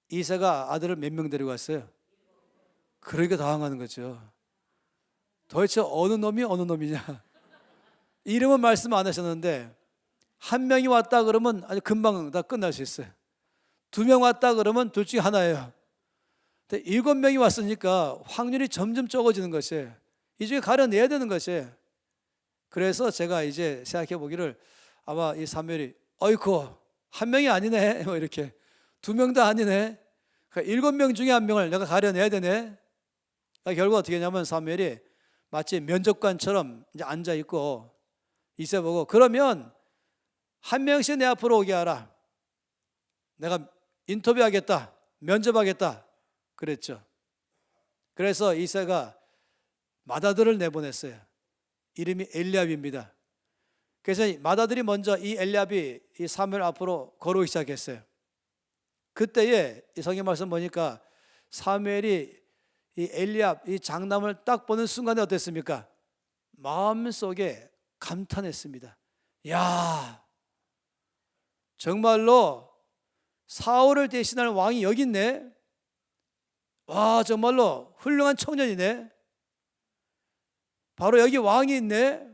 이새가 아들을 몇 명 데리고 왔어요? 그러니까 당황하는 거죠. 도대체 어느 놈이 어느 놈이냐? 이름은 말씀 안 하셨는데 한 명이 왔다 그러면 아주 금방 다 끝날 수 있어요. 2명 왔다 그러면 둘 중에 하나예요. 근데 7명이 왔으니까 확률이 점점 적어지는 것이에요. 이 중에 가려내야 되는 것이에요. 그래서 제가 이제 생각해 보기를 아마 이 사무엘이 어이쿠 한 명이 아니네 뭐 이렇게 2명 다 아니네. 그러니까 7명 중에 한 명을 내가 가려내야 되네. 그러니까 결국 어떻게 했냐면 사무엘이 마치 면접관처럼 이제 앉아 있고 이새 보고 그러면 한 명씩 내 앞으로 오게 하라. 내가 인터뷰하겠다. 면접하겠다. 그랬죠. 그래서 이새가 맏아들을 내보냈어요. 이름이 엘리압입니다. 그래서 맏아들이 먼저 이 엘리압이 이 사무엘 앞으로 걸어오기 시작했어요. 그때에 이 성경 말씀 보니까 사무엘이 이 엘리압 이 장남을 딱 보는 순간에 어땠습니까? 마음속에 감탄했습니다. 야, 정말로 사울을 대신할 왕이 여기 있네. 와, 정말로 훌륭한 청년이네. 바로 여기 왕이 있네,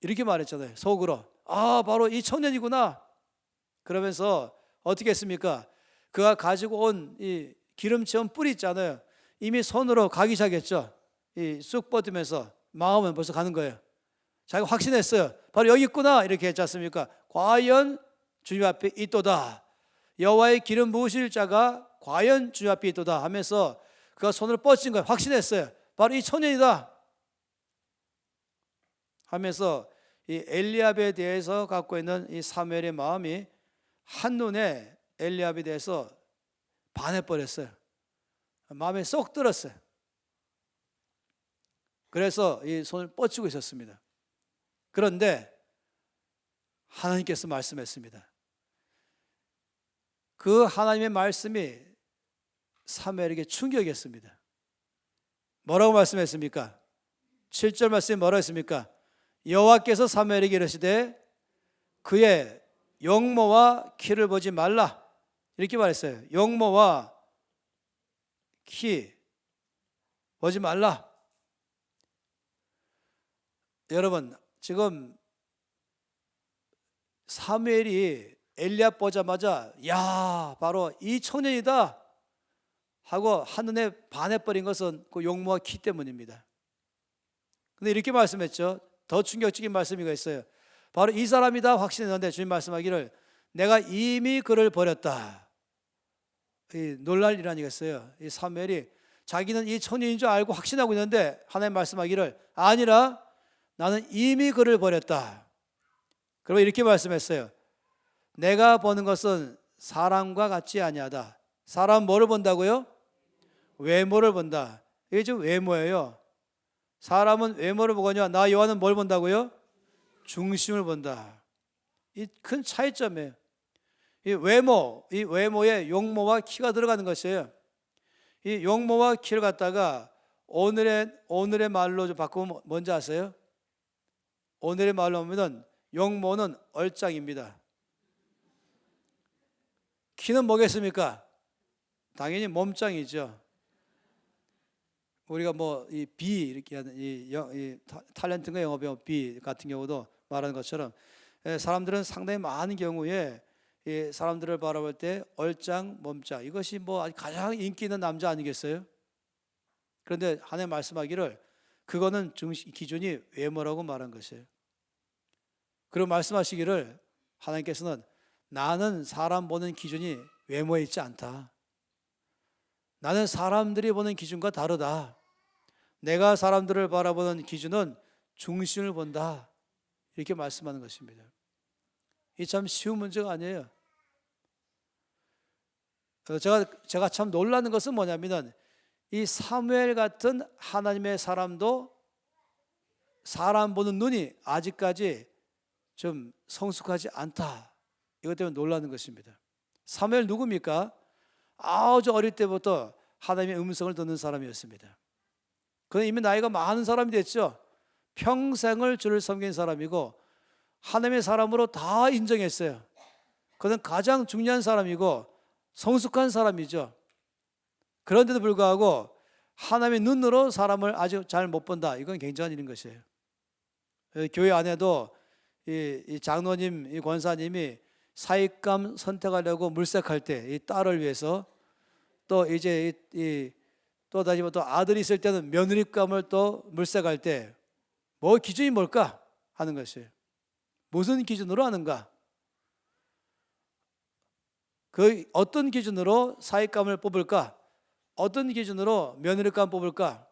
이렇게 말했잖아요. 속으로. 아, 바로 이 청년이구나. 그러면서 어떻게 했습니까? 그가 가지고 온 이 기름채운 뿔이 있잖아요. 이미 손으로 가기 시작했죠. 이 쑥 뻗으면서 마음은 벌써 가는 거예요. 자기가 확신했어요. 바로 여기 있구나, 이렇게 했지 않습니까? 과연 주님 앞에 있도다. 여호와의 기름 부으실 자가 과연 주님 앞에 있도다 하면서 그가 손을 뻗친 거예요. 확신했어요. 바로 이 청년이다 하면서 이 엘리압에 대해서 갖고 있는 이 사무엘의 마음이 한눈에 엘리압에 대해서 반해버렸어요. 마음에 쏙 들었어요. 그래서 이 손을 뻗치고 있었습니다. 그런데 하나님께서 말씀했습니다. 그 하나님의 말씀이 사무엘에게 충격이었습니다. 뭐라고 말씀했습니까? 7절 말씀이 뭐라고 했습니까? 여호와께서 사무엘에게 이르시되 그의 용모와 키를 보지 말라, 이렇게 말했어요. 용모와 키 보지 말라. 여러분, 지금 사무엘이 엘리압 보자마자 야, 바로 이 청년이다 하고 한눈에 반해버린 것은 그 용모와 키 때문입니다. 근데 이렇게 말씀했죠. 더 충격적인 말씀이 있어요. 바로 이 사람이다 확신했는데 주님 말씀하기를 내가 이미 그를 버렸다. 놀랄 일 아니겠어요? 이 사무엘이 자기는 이 청년인 줄 알고 확신하고 있는데 하나님 말씀하기를 아니라 나는 이미 그를 버렸다. 그리고 이렇게 말씀했어요. 내가 보는 것은 사람과 같지 아니하다. 사람 뭐를 본다고요? 외모를 본다. 이게 지금 외모예요. 사람은 외모를 보거니와 나 요한은 뭘 본다고요? 중심을 본다. 이 큰 차이점이에요. 이 외모에 용모와 키가 들어가는 것이에요. 이 용모와 키를 갖다가 오늘의 말로 좀 바꾸면 뭔지 아세요? 오늘의 말로 보면 용모는 얼짱입니다. 키는 뭐겠습니까? 당연히 몸짱이죠. 우리가 뭐 이 B 이렇게 하는 이 탤런트인가 영어 배우 B 같은 경우도 말하는 것처럼 사람들은 상당히 많은 경우에 이 사람들을 바라볼 때 얼짱, 몸짱, 이것이 뭐 가장 인기 있는 남자 아니겠어요? 그런데 하나님 말씀하기를 그거는 기준이 외모라고 말한 것이에요. 그리고 말씀하시기를 하나님께서는 나는 사람 보는 기준이 외모에 있지 않다. 나는 사람들이 보는 기준과 다르다. 내가 사람들을 바라보는 기준은 중심을 본다. 이렇게 말씀하는 것입니다. 이 참 쉬운 문제가 아니에요. 제가 참 놀라는 것은 뭐냐면은 이 사무엘 같은 하나님의 사람도 사람 보는 눈이 아직까지 좀 성숙하지 않다. 이것 때문에 놀라는 것입니다. 사무엘 누굽니까? 아주 어릴 때부터 하나님의 음성을 듣는 사람이었습니다. 그는 이미 나이가 많은 사람이 됐죠. 평생을 주를 섬긴 사람이고 하나님의 사람으로 다 인정했어요. 그는 가장 중요한 사람이고 성숙한 사람이죠. 그런데도 불구하고 하나님의 눈으로 사람을 아주 잘 못 본다. 이건 굉장한 일인 것이에요. 교회 안에도 이 장로님, 이 권사님이 사익감 선택하려고 물색할 때 이 딸을 위해서 또 이제 또 다시 또 아들이 있을 때는 며느리감을 또 물색할 때 뭐 기준이 뭘까 하는 것이에요. 무슨 기준으로 하는가? 그 어떤 기준으로 사익감을 뽑을까? 어떤 기준으로 며느리감 뽑을까?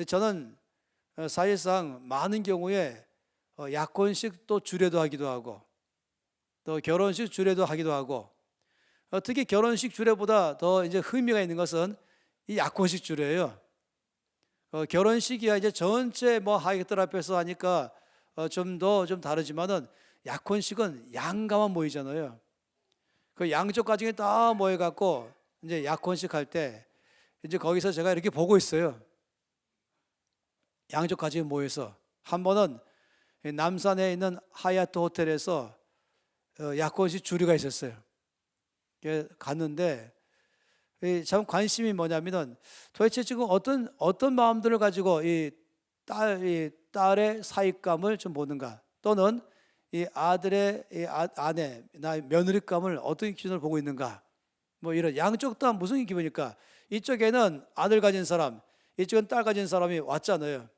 저는 사실상 많은 경우에 약혼식 또 주례도 하기도 하고 또 결혼식 주례도 하기도 하고 특히 결혼식 주례보다 더 이제 의미가 있는 것은 이 약혼식 주례예요. 결혼식이야 이제 전체 뭐 하객들 앞에서 하니까 좀 다르지만은 약혼식은 양가만 모이잖아요. 그 양쪽 가정이 다 모여갖고 이제 약혼식 할 때 이제 거기서 제가 이렇게 보고 있어요. 양쪽 가정이 모여서 한 번은 남산에 있는 하얏트 호텔에서 약혼식 주례가 있었어요. 갔는데 참 관심이 뭐냐면은 도대체 지금 어떤 마음들을 가지고 이 딸의 사익감을 좀 보는가, 또는 이 아들의 아내, 나의 며느리감을 어떤 기준으로 보고 있는가, 뭐 이런 양쪽 다 무슨 기분일까? 이쪽에는 아들 가진 사람, 이쪽은 딸 가진 사람이 왔잖아요.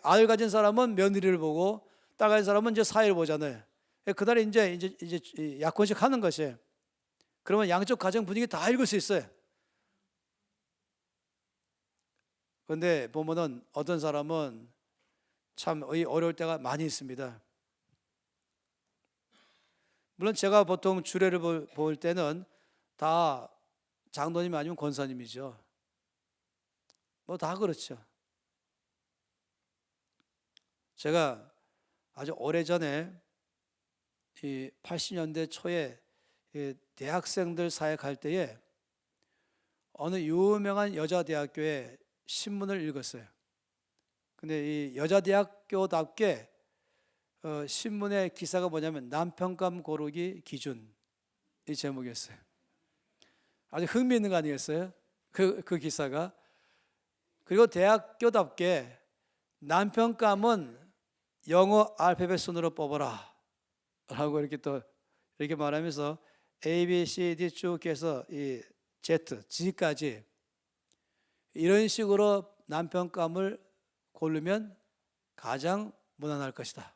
아들 가진 사람은 며느리를 보고 딸 가진 사람은 이제 사회를 보잖아요. 그날에 이제 약혼식 하는 것이에요. 그러면 양쪽 가정 분위기 다 읽을 수 있어요. 그런데 보면은 어떤 사람은 참 어려울 때가 많이 있습니다. 물론 제가 보통 주례를 볼 때는 다 장로님 아니면 권사님이죠. 뭐 다 그렇죠. 제가 아주 오래전에 이 80년대 초에 이 대학생들 사회 갈 때에 어느 유명한 여자 대학교에 신문을 읽었어요. 근데 이 여자 대학교답게 신문의 기사가 뭐냐면 남편감 고르기 기준, 이 제목이었어요. 아주 흥미있는 거 아니겠어요? 그 기사가. 그리고 대학교답게 남편감은 영어 알파벳 순으로 뽑아라 라고 이렇게 말하면서 A, B, C, D 쭉 해서 이 Z, G까지 이런 식으로 남편감을 고르면 가장 무난할 것이다.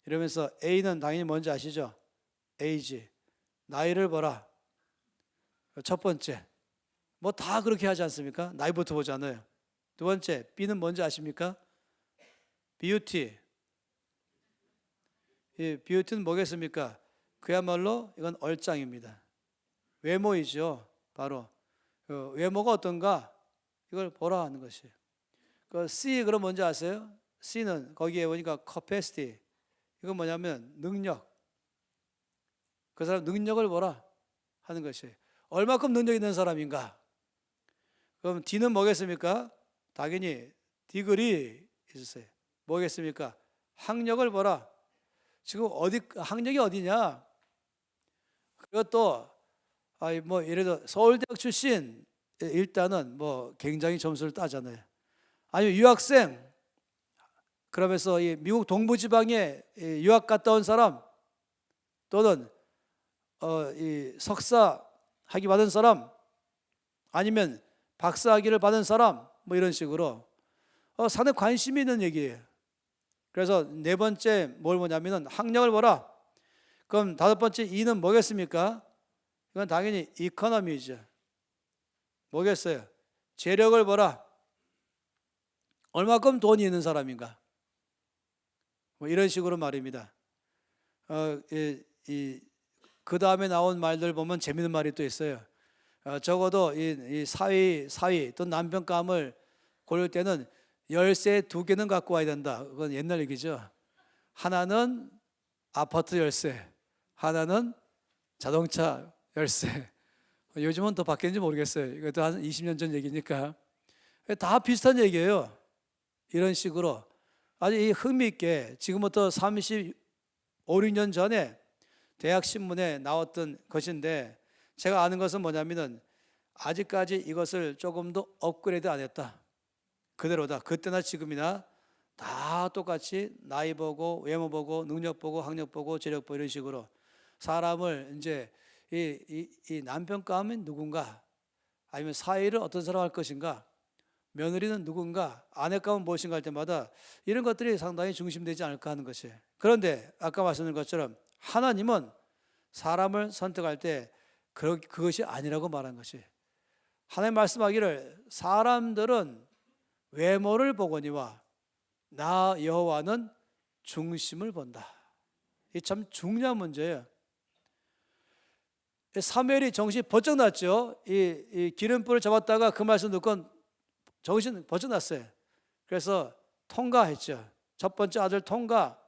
이러면서 A는 당연히 뭔지 아시죠? Age, 나이를 보라. 첫 번째, 뭐 다 그렇게 하지 않습니까? 나이부터 보잖아요. 두 번째, B는 뭔지 아십니까? Beauty. 이 뷰티는 뭐겠습니까? 그야말로 이건 얼짱입니다. 외모이죠. 바로 외모가 어떤가 이걸 보라 하는 것이에요. 그 C 그럼 뭔지 아세요? C는 거기에 보니까 capacity, 이건 뭐냐면 능력. 그 사람 능력을 보라 하는 것이에요. 얼마큼 능력 있는 사람인가? 그럼 D는 뭐겠습니까? 당연히 디그리 있으세요. 뭐겠습니까? 학력을 보라. 지금 학력이 어디냐? 그것도 뭐 예를 들어 서울대학 출신, 일단은 뭐 굉장히 점수를 따잖아요. 아니면 유학생, 그러면서 이 미국 동부지방에 유학 갔다 온 사람, 또는 이 석사 학위 받은 사람, 아니면 박사 학위를 받은 사람, 뭐 이런 식으로 상당히 관심이 있는 얘기예요. 그래서 네 번째 뭘 보냐면은 학력을 보라. 그럼 다섯 번째 E는 뭐겠습니까? 이건 당연히 이코노미죠. 뭐겠어요? 재력을 보라. 얼마큼 돈이 있는 사람인가? 뭐 이런 식으로 말입니다. 그 다음에 나온 말들 보면 재밌는 말이 또 있어요. 적어도 이 사위 또 남편감을 고를 때는 열쇠 2개는 갖고 와야 된다. 그건 옛날 얘기죠. 하나는 아파트 열쇠, 하나는 자동차 열쇠. 요즘은 더 바뀌었는지 모르겠어요. 이것도 한 20년 전 얘기니까. 다 비슷한 얘기예요. 이런 식으로 아주 흥미있게 지금부터 35, 6년 전에 대학 신문에 나왔던 것인데, 제가 아는 것은 뭐냐면은 아직까지 이것을 조금 더 업그레이드 안 했다. 그대로다. 그때나 지금이나 다 똑같이 나이 보고 외모 보고 능력 보고 학력 보고 재력 보고 이런 식으로 사람을 이제 이 남편감은 누군가, 아니면 사위를 어떤 사람 할 것인가, 며느리는 누군가, 아내감은 무엇인가 할 때마다 이런 것들이 상당히 중심되지 않을까 하는 것이에요. 그런데 아까 말씀드린 것처럼 하나님은 사람을 선택할 때 그것이 아니라고 말한 것이, 하나님 말씀하기를 사람들은 외모를 보거니와 나 여호와는 중심을 본다. 이 참 중요한 문제예요. 사무엘이 정신이 번쩍 났죠. 이 기름불을 잡았다가 그 말씀 듣고 정신 번쩍 났어요. 그래서 통과했죠. 첫 번째 아들 통과.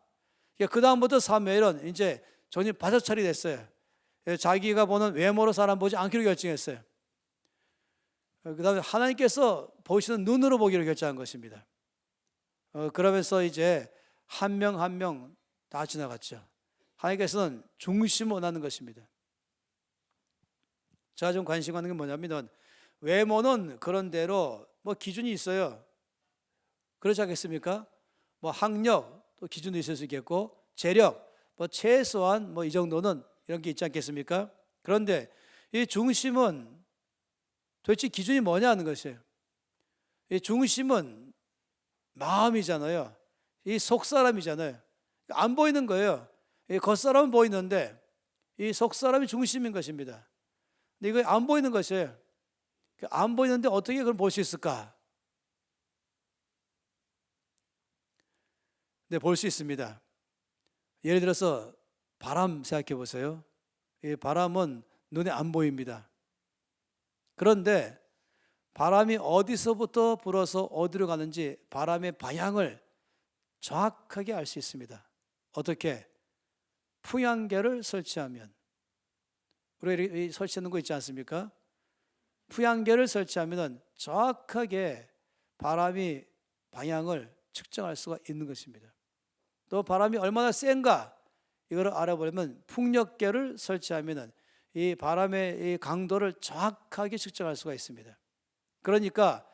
그 다음부터 사무엘은 이제 정신 바짝 차리 됐어요. 자기가 보는 외모로 사람 보지 않기로 결정했어요. 그 다음에 하나님께서 보시는 눈으로 보기로 결정한 것입니다. 그러면서 이제 한 명 한 명 다 지나갔죠. 하나님께서는 중심을 원하는 것입니다. 제가 좀 관심 갖는 게 뭐냐면 외모는 그런 대로 뭐 기준이 있어요. 그렇지 않겠습니까? 뭐 학력 또 기준도 있을 수 있겠고 재력 뭐 최소한 뭐 이 정도는 이런 게 있지 않겠습니까? 그런데 이 중심은 도대체 기준이 뭐냐 하는 것이에요. 이 중심은 마음이잖아요. 이 속사람이잖아요. 안 보이는 거예요. 이 겉사람은 보이는데 이 속사람이 중심인 것입니다. 근데 이거 안 보이는 것이에요. 안 보이는데 어떻게 그걸 볼 수 있을까? 네, 볼 수 있습니다. 예를 들어서 바람 생각해 보세요. 이 바람은 눈에 안 보입니다. 그런데 바람이 어디서부터 불어서 어디로 가는지 바람의 방향을 정확하게 알 수 있습니다. 어떻게? 풍향계를 설치하면. 우리가 설치하는 거 있지 않습니까? 풍향계를 설치하면 정확하게 바람이 방향을 측정할 수가 있는 것입니다. 또 바람이 얼마나 센가 이걸 알아보려면 풍력계를 설치하면 이 바람의 이 강도를 정확하게 측정할 수가 있습니다. 그러니까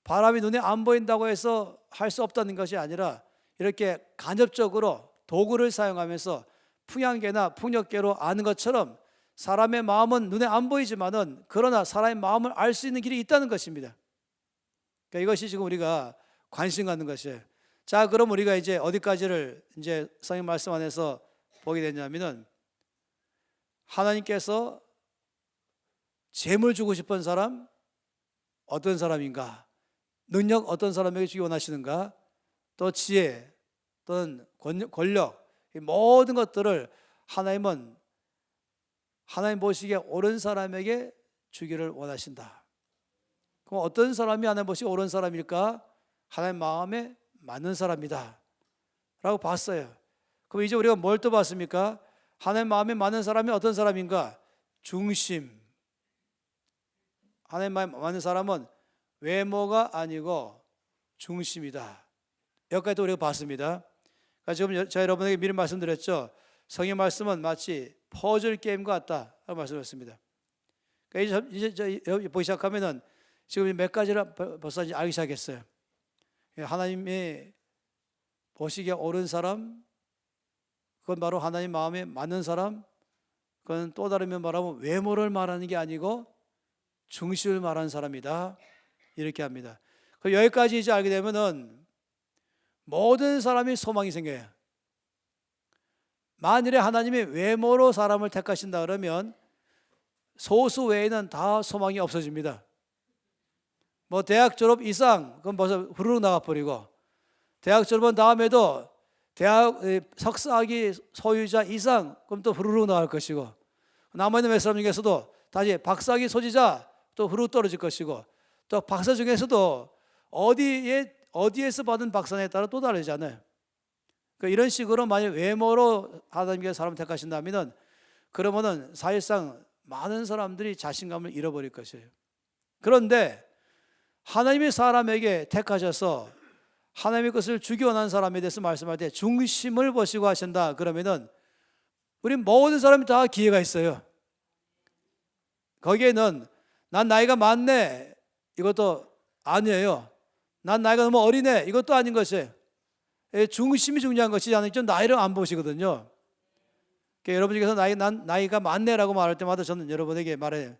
바람이 눈에 안 보인다고 해서 할 수 없다는 것이 아니라 이렇게 간접적으로 도구를 사용하면서 풍향계나 풍력계로 아는 것처럼 사람의 마음은 눈에 안 보이지만은 그러나 사람의 마음을 알 수 있는 길이 있다는 것입니다. 그러니까 이것이 지금 우리가 관심 갖는 것이에요. 자, 그럼 우리가 이제 어디까지를 이제 성경 말씀 안에서 보게 되냐면은 하나님께서 재물 주고 싶은 사람 어떤 사람인가? 능력 어떤 사람에게 주기 원하시는가? 또 지혜 또는 권력 이 모든 것들을 하나님은 하나님 보시기에 옳은 사람에게 주기를 원하신다. 그럼 어떤 사람이 하나님 보시기에 옳은 사람일까? 하나님 마음에 맞는 사람이다 라고 봤어요. 그럼 이제 우리가 뭘 또 봤습니까? 하나님 마음에 맞는 사람이 어떤 사람인가? 중심. 하나님 마음에 맞는 사람은 외모가 아니고 중심이다. 여기까지도 우리가 봤습니다. 그러니까 지금 제가 여러분에게 미리 말씀드렸죠. 성경 말씀은 마치 퍼즐 게임 같다 라고 말씀드렸습니다. 그러니까 이제 보기 시작하면은 지금 몇 가지를 벌써 이제 알기 시작했어요. 하나님이 보시기에 옳은 사람, 그건 바로 하나님 마음에 맞는 사람, 그건 또 다르면 말하면 외모를 말하는 게 아니고 중심을 말하는 사람이다. 이렇게 합니다. 여기까지 이제 알게 되면은 모든 사람이 소망이 생겨요. 만일에 하나님이 외모로 사람을 택하신다 그러면 소수 외에는 다 소망이 없어집니다. 뭐 대학 졸업 이상 그럼 벌써 후루룩 나가버리고 대학 졸업한 다음에도 대학 석사학위 소유자 이상 그럼 또 후루룩 나갈 것이고 남아있는 몇 사람 중에서도 다시 박사학위 소지자 또 후루룩 떨어질 것이고 또 박사 중에서도 어디에서 받은 박사에 따라 또 다르잖아요. 그러니까 이런 식으로 만약 외모로 하나님께서 사람을 택하신다면 그러면은 사실상 많은 사람들이 자신감을 잃어버릴 것이에요. 그런데 하나님이 사람에게 택하셔서 하나님의 것을 주기 원하는 사람에 대해서 말씀할 때 중심을 보시고 하신다 그러면은 우리 모든 사람이 다 기회가 있어요. 거기에는 난 나이가 많네 이것도 아니에요. 난 나이가 너무 어리네 이것도 아닌 것이에요. 중심이 중요한 것이 아니라 좀 나이를 안 보시거든요. 그러니까 여러분 중에서 난 나이가 많네라고 말할 때마다 저는 여러분에게 말해요.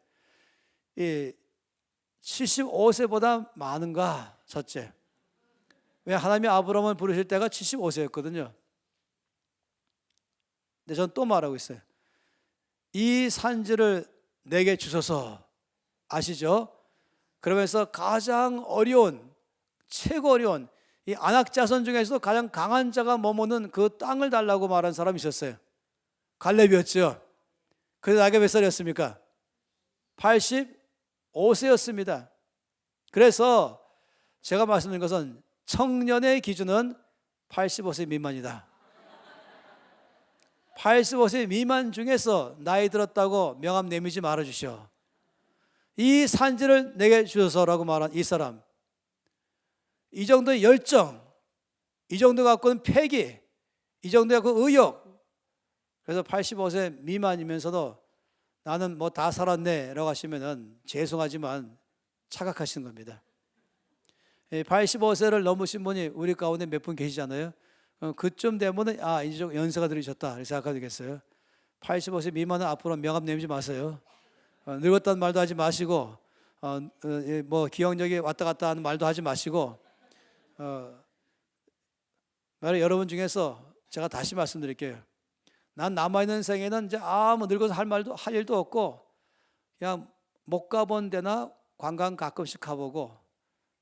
75세보다 많은가? 첫째. 왜 하나님이 아브라함을 부르실 때가 75세였거든요. 근데 저는 또 말하고 있어요. 이 산지를 내게 주소서. 아시죠? 그러면서 가장 어려운, 최고 어려운 이 안악자손 중에서도 가장 강한 자가 머무는 그 땅을 달라고 말한 사람이 있었어요. 갈렙이었죠. 그래서 나이가 몇 살이었습니까? 85세였습니다. 그래서 제가 말씀드린 것은 청년의 기준은 85세 미만이다. 85세 미만 중에서 나이 들었다고 명함 내밀지 말아주시오. 이 산지를 내게 주소서라고 말한 이 사람, 이 정도의 열정, 이 정도 갖고는 패기, 이 정도 갖고 의욕. 그래서 85세 미만이면서도 나는 뭐 다 살았네 라고 하시면은 죄송하지만 착각하시는 겁니다. 85세를 넘으신 분이 우리 가운데 몇 분 계시잖아요. 그쯤 되면은 이제 좀 연세가 들으셨다 이렇게 생각하게 되겠어요. 85세 미만은 앞으로 명함 내밀지 마세요. 늙었다는 말도 하지 마시고 뭐 기억력이 왔다 갔다 하는 말도 하지 마시고 만약 여러분 중에서 제가 다시 말씀드릴게요. 난 남아있는 생에는 이제 뭐 늙어서 할 일도 없고 그냥 못 가본 데나 관광 가끔씩 가보고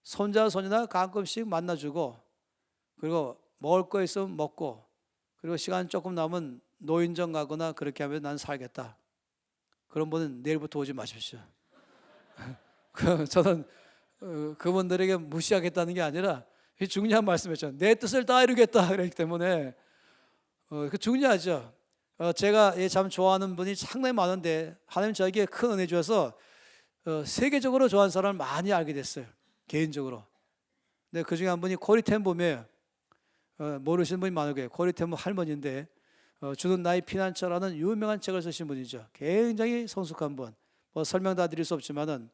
손자 손녀나 가끔씩 만나주고 그리고 먹을 거 있으면 먹고 그리고 시간 조금 남으면 노인정 가거나 그렇게 하면 난 살겠다. 그런 분은 내일부터 오지 마십시오. 저는 그분들에게 무시하겠다는 게 아니라 중요한 말씀이죠. 내 뜻을 다 이루겠다 그렇기 때문에 그 중요하죠. 제가 참 좋아하는 분이 상당히 많은데 하나님 저에게 큰 은혜 주셔서 세계적으로 좋아하는 사람을 많이 알게 됐어요. 개인적으로. 근데 그 중에 한 분이 코리 텐봄이에요. 모르시는 분이 많을 거예요. 코리 텐봄 할머니인데 주는 나의 피난처라는 유명한 책을 쓰신 분이죠. 굉장히 성숙한 분. 뭐 설명 다 드릴 수 없지만은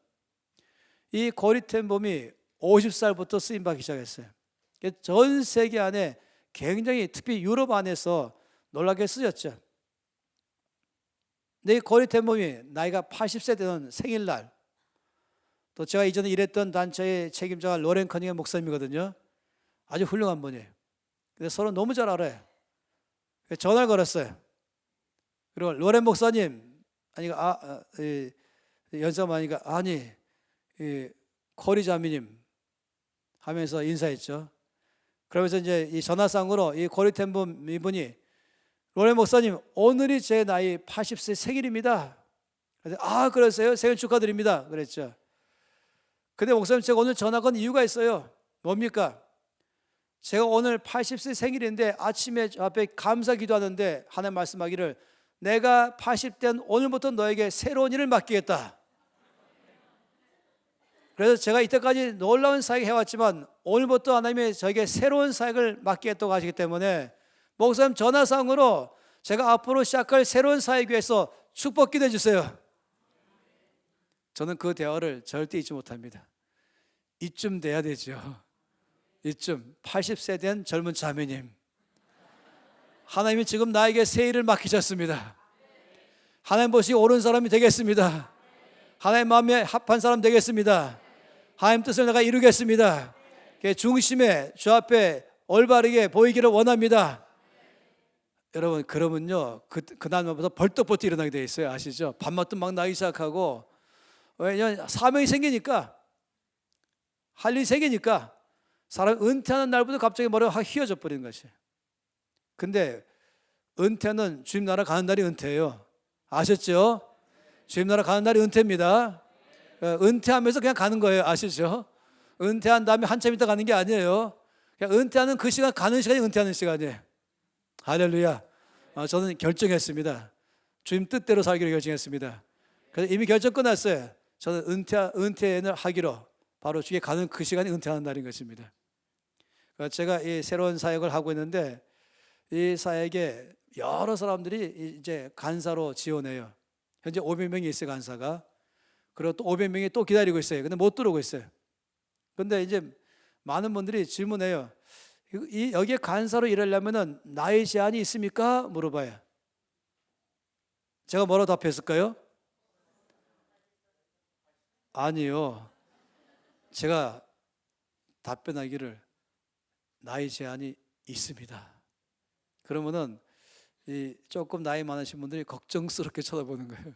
이 코리 텐봄이 50살부터 쓰임 받기 시작했어요. 전 세계 안에 굉장히 특히 유럽 안에서 놀랍게 쓰였죠. 근데 이 코리 텐봄이 나이가 80세 되는 생일날 또 제가 이전에 일했던 단체의 책임자가 로렌 커닝엄 목사님이거든요. 아주 훌륭한 분이에요. 근데 서로 너무 잘 알아요. 전화를 걸었어요. 그리고 로렌 목사님, 연세 많으니까 코리 자매님 하면서 인사했죠. 그러면서 이제 이 전화상으로 이 코리 텐봄 이분이 로렌 목사님, 오늘이 제 나이 80세 생일입니다. 그래서 그러세요? 생일 축하드립니다. 그랬죠. 근데 목사님, 제가 오늘 전화 건 이유가 있어요. 뭡니까? 제가 오늘 80세 생일인데 아침에 저 앞에 감사 기도하는데 하나님 말씀하기를 내가 80된 오늘부터 너에게 새로운 일을 맡기겠다. 그래서 제가 이때까지 놀라운 사역 해왔지만 오늘부터 하나님이 저에게 새로운 사역을 맡기겠다고 하시기 때문에 목사님 전화상으로 제가 앞으로 시작할 새로운 사역을 위해서 축복 기도해 주세요. 저는 그 대화를 절대 잊지 못합니다. 이쯤 돼야 되죠. 이쯤 80세 된 젊은 자매님, 하나님이 지금 나에게 새 일을 맡기셨습니다. 하나님 보시기 옳은 사람이 되겠습니다. 하나님 마음에 합한 사람 되겠습니다. 하나님 뜻을 내가 이루겠습니다. 중심에 주 앞에 올바르게 보이기를 원합니다. 여러분, 그러면요 그날부터 벌떡벌떡 일어나게 돼 있어요. 아시죠? 밤마다 막 나기 시작하고, 왜냐하면 사명이 생기니까, 할 일이 생기니까 사람 은퇴하는 날부터 갑자기 머리가 확 휘어져 버리는 것이. 근데 은퇴는 주님 나라 가는 날이 은퇴예요. 아셨죠? 주님 나라 가는 날이 은퇴입니다. 은퇴하면서 그냥 가는 거예요. 아시죠? 은퇴한 다음에 한참 있다 가는 게 아니에요. 그냥 은퇴하는 그 시간, 가는 시간이 은퇴하는 시간이에요. 할렐루야. 저는 결정했습니다. 주님 뜻대로 살기로 결정했습니다. 그래서 이미 결정 끝났어요. 저는 은퇴를 하기로, 바로 주께 가는 그 시간이 은퇴하는 날인 것입니다. 제가 이 새로운 사역을 하고 있는데 이 사역에 여러 사람들이 이제 간사로 지원해요. 현재 500명이 있어요, 간사가. 그리고 또 500명이 또 기다리고 있어요. 근데 못 들어오고 있어요. 근데 이제 많은 분들이 질문해요. 여기에 간사로 일하려면 나이 제한이 있습니까? 물어봐요. 제가 뭐라고 답했을까요? 아니요. 제가 답변하기를 나이 제한이 있습니다. 그러면은 조금 나이 많으신 분들이 걱정스럽게 쳐다보는 거예요.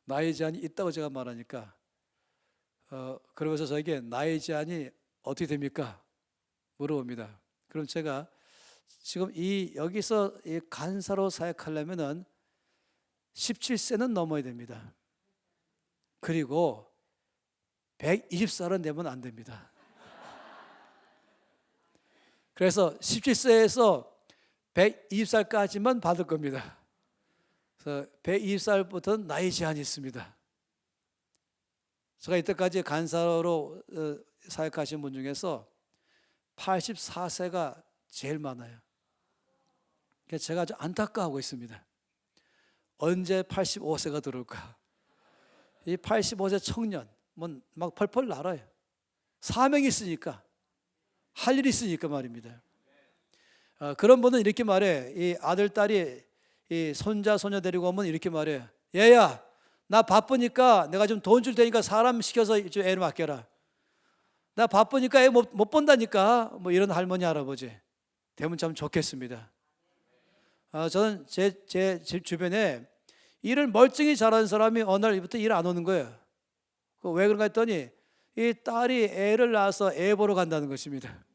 나이 제한이 있다고 제가 말하니까 그러면서 저에게 나이 제한이 어떻게 됩니까? 물어봅니다. 그럼 제가 지금 여기서 간사로 사역하려면은 17세는 넘어야 됩니다. 그리고 120살은 되면 안 됩니다. 그래서 17세에서 120살까지만 받을 겁니다. 그래서 120살부터는 나이 제한이 있습니다. 제가 이때까지 간사로 사역하신 분 중에서 84세가 제일 많아요. 그래서 제가 아주 안타까워하고 있습니다. 언제 85세가 들어올까? 이 85세 청년 막 펄펄 날아요. 사명이 있으니까, 할 일이 있으니까 말입니다. 그런 분은 이렇게 말해. 이 아들, 딸이 이 손자, 소녀 데리고 오면 이렇게 말해. 얘야, 나 바쁘니까 내가 좀 돈 줄 테니까 사람 시켜서 좀 애를 맡겨라. 나 바쁘니까 애 못 본다니까. 뭐 이런 할머니, 할아버지 되면 참 좋겠습니다. 저는 제 주변에 일을 멀쩡히 잘하는 사람이 어느 날부터 일 안 오는 거예요. 왜 그런가 했더니 이 딸이 애를 낳아서 애 보러 간다는 것입니다.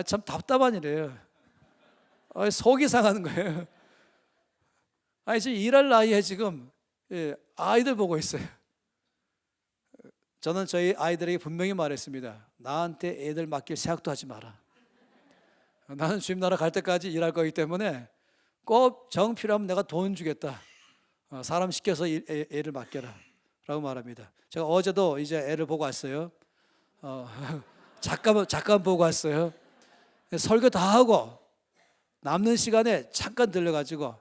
참 답답한 일이에요. 속이 상하는 거예요. 지금 일할 나이에 지금 아이들 보고 있어요. 저는 저희 아이들에게 분명히 말했습니다. 나한테 애들 맡길 생각도 하지 마라. 나는 주님 나라 갈 때까지 일할 거기 때문에 꼭 정 필요하면 내가 돈 주겠다. 사람 시켜서 애를 맡겨라 라고 말합니다. 제가 어제도 이제 애를 보고 왔어요. 잠깐 보고 왔어요. 설교 다 하고 남는 시간에 잠깐 들려가지고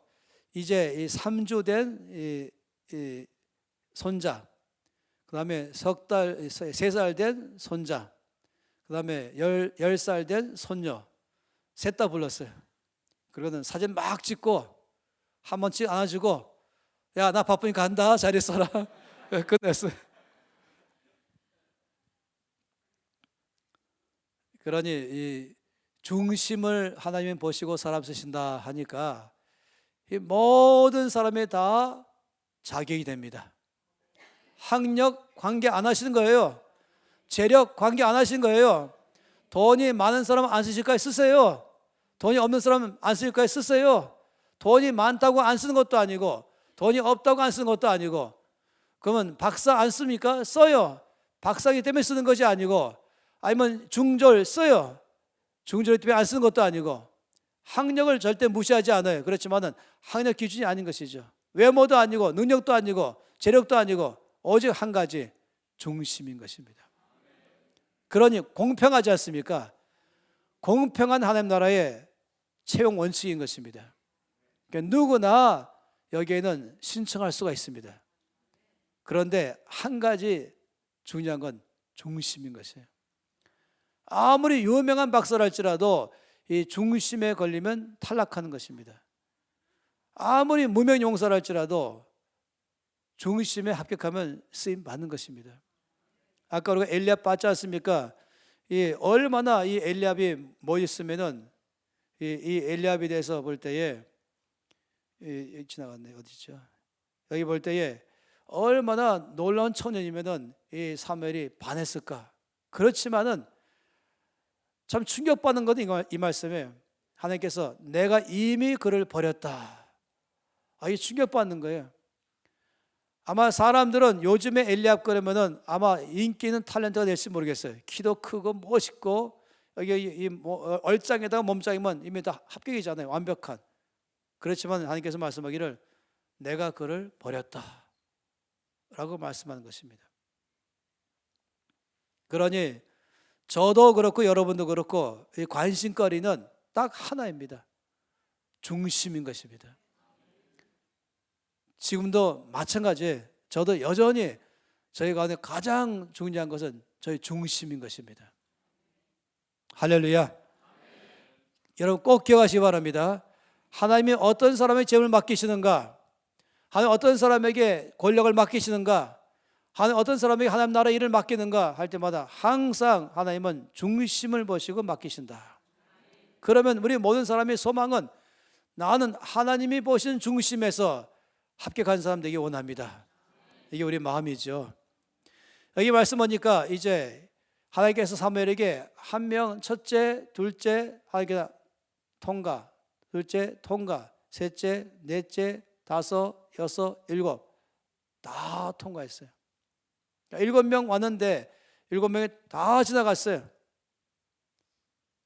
이제 이 3주 된 이 손자, 그 다음에 3살 된 손자, 그 다음에 10살 된 손녀 셋 다 불렀어요. 그러고는 사진 막 찍고 한 번씩 안아주고, 야, 나 바쁘니까 간다, 잘 있어라. 끝냈어요. 그러니 이 중심을 하나님이 보시고 사람 쓰신다 하니까 이 모든 사람이 다 자격이 됩니다. 학력 관계 안 하시는 거예요. 재력 관계 안 하시는 거예요. 돈이 많은 사람은 안 쓰실까요? 쓰세요. 돈이 없는 사람은 안 쓸까요? 쓰세요. 돈이 많다고 안 쓰는 것도 아니고 돈이 없다고 안 쓰는 것도 아니고, 그러면 박사 안 씁니까? 써요. 박사이기 때문에 쓰는 것이 아니고, 아니면 중졸 써요. 중졸이기 때문에 안 쓰는 것도 아니고, 학력을 절대 무시하지 않아요. 그렇지만은 학력 기준이 아닌 것이죠. 외모도 아니고 능력도 아니고 재력도 아니고 오직 한 가지, 중심인 것입니다. 그러니 공평하지 않습니까? 공평한 하나님 나라의 채용 원칙인 것입니다. 그러니까 누구나 여기에는 신청할 수가 있습니다. 그런데 한 가지 중요한 건 중심인 것이에요. 아무리 유명한 박사랄지라도 이 중심에 걸리면 탈락하는 것입니다. 아무리 무명용사랄지라도 중심에 합격하면 쓰임 받는 것입니다. 아까 우리가 엘리압 봤지 않습니까? 얼마나 이 엘리압이 멋있으면은 이 엘리압에 대해서 볼 때에 지나갔네, 어디죠? 여기 볼 때에 얼마나 놀라운 청년이면은 이 사무엘이 반했을까? 그렇지만은 참 충격받는 것은 이 말씀에 하나님께서 내가 이미 그를 버렸다. 이 충격받는 거예요. 아마 사람들은 요즘에 엘리압 그러면은 아마 인기 있는 탤런트가 될지 모르겠어요. 키도 크고 멋있고 여기 얼짱에다가 몸짱이면 이미 다 합격이잖아요. 완벽한. 그렇지만 하나님께서 말씀하기를 내가 그를 버렸다 라고 말씀하는 것입니다. 그러니 저도 그렇고 여러분도 그렇고 이 관심거리는 딱 하나입니다. 중심인 것입니다. 지금도 마찬가지예요. 저도 여전히 저희 가운데 가장 중요한 것은 저희 중심인 것입니다. 할렐루야. 여러분 꼭 기억하시기 바랍니다. 하나님이 어떤 사람에게 재물을 맡기시는가, 하나님 어떤 사람에게 권력을 맡기시는가, 하나님 어떤 사람에게 하나님 나라 일을 맡기는가 할 때마다 항상 하나님은 중심을 보시고 맡기신다. 그러면 우리 모든 사람의 소망은 나는 하나님이 보시는 중심에서 합격한 사람 되기 원합니다. 이게 우리 마음이죠. 여기 말씀 보니까 이제 하나님께서 사무엘에게 한 명, 첫째, 둘째, 하나님께서 통과, 둘째, 통과, 셋째, 넷째, 다섯, 여섯, 일곱 다 통과했어요. 7명 왔는데 7명이 다 지나갔어요.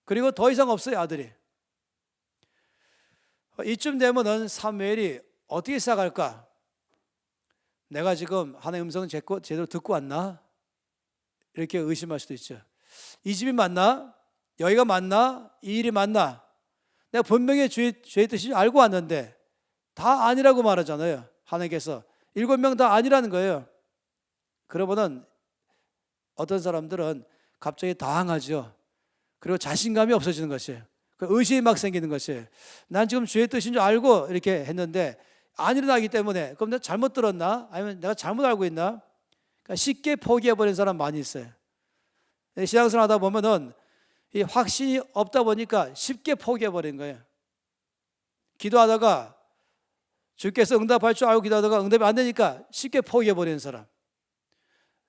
그리고 더 이상 없어요, 아들이. 이쯤 되면은 사무엘이 어떻게 시작할까? 내가 지금 하나님의 음성을 제대로 듣고 왔나? 이렇게 의심할 수도 있죠. 이 집이 맞나? 여기가 맞나? 이 일이 맞나? 내가 분명히 주의 뜻이 알고 왔는데 다 아니라고 말하잖아요. 하나님께서 7명 다 아니라는 거예요. 그러면은 어떤 사람들은 갑자기 당황하죠. 그리고 자신감이 없어지는 것이에요. 의심이 막 생기는 것이에요. 난 지금 주의 뜻인 줄 알고 이렇게 했는데 안 일어나기 때문에 그럼 내가 잘못 들었나? 아니면 내가 잘못 알고 있나? 그러니까 쉽게 포기해버리는 사람 많이 있어요. 신앙생활 하다 보면은 이 확신이 없다 보니까 쉽게 포기해버리는 거예요. 기도하다가 주께서 응답할 줄 알고 기도하다가 응답이 안 되니까 쉽게 포기해버리는 사람.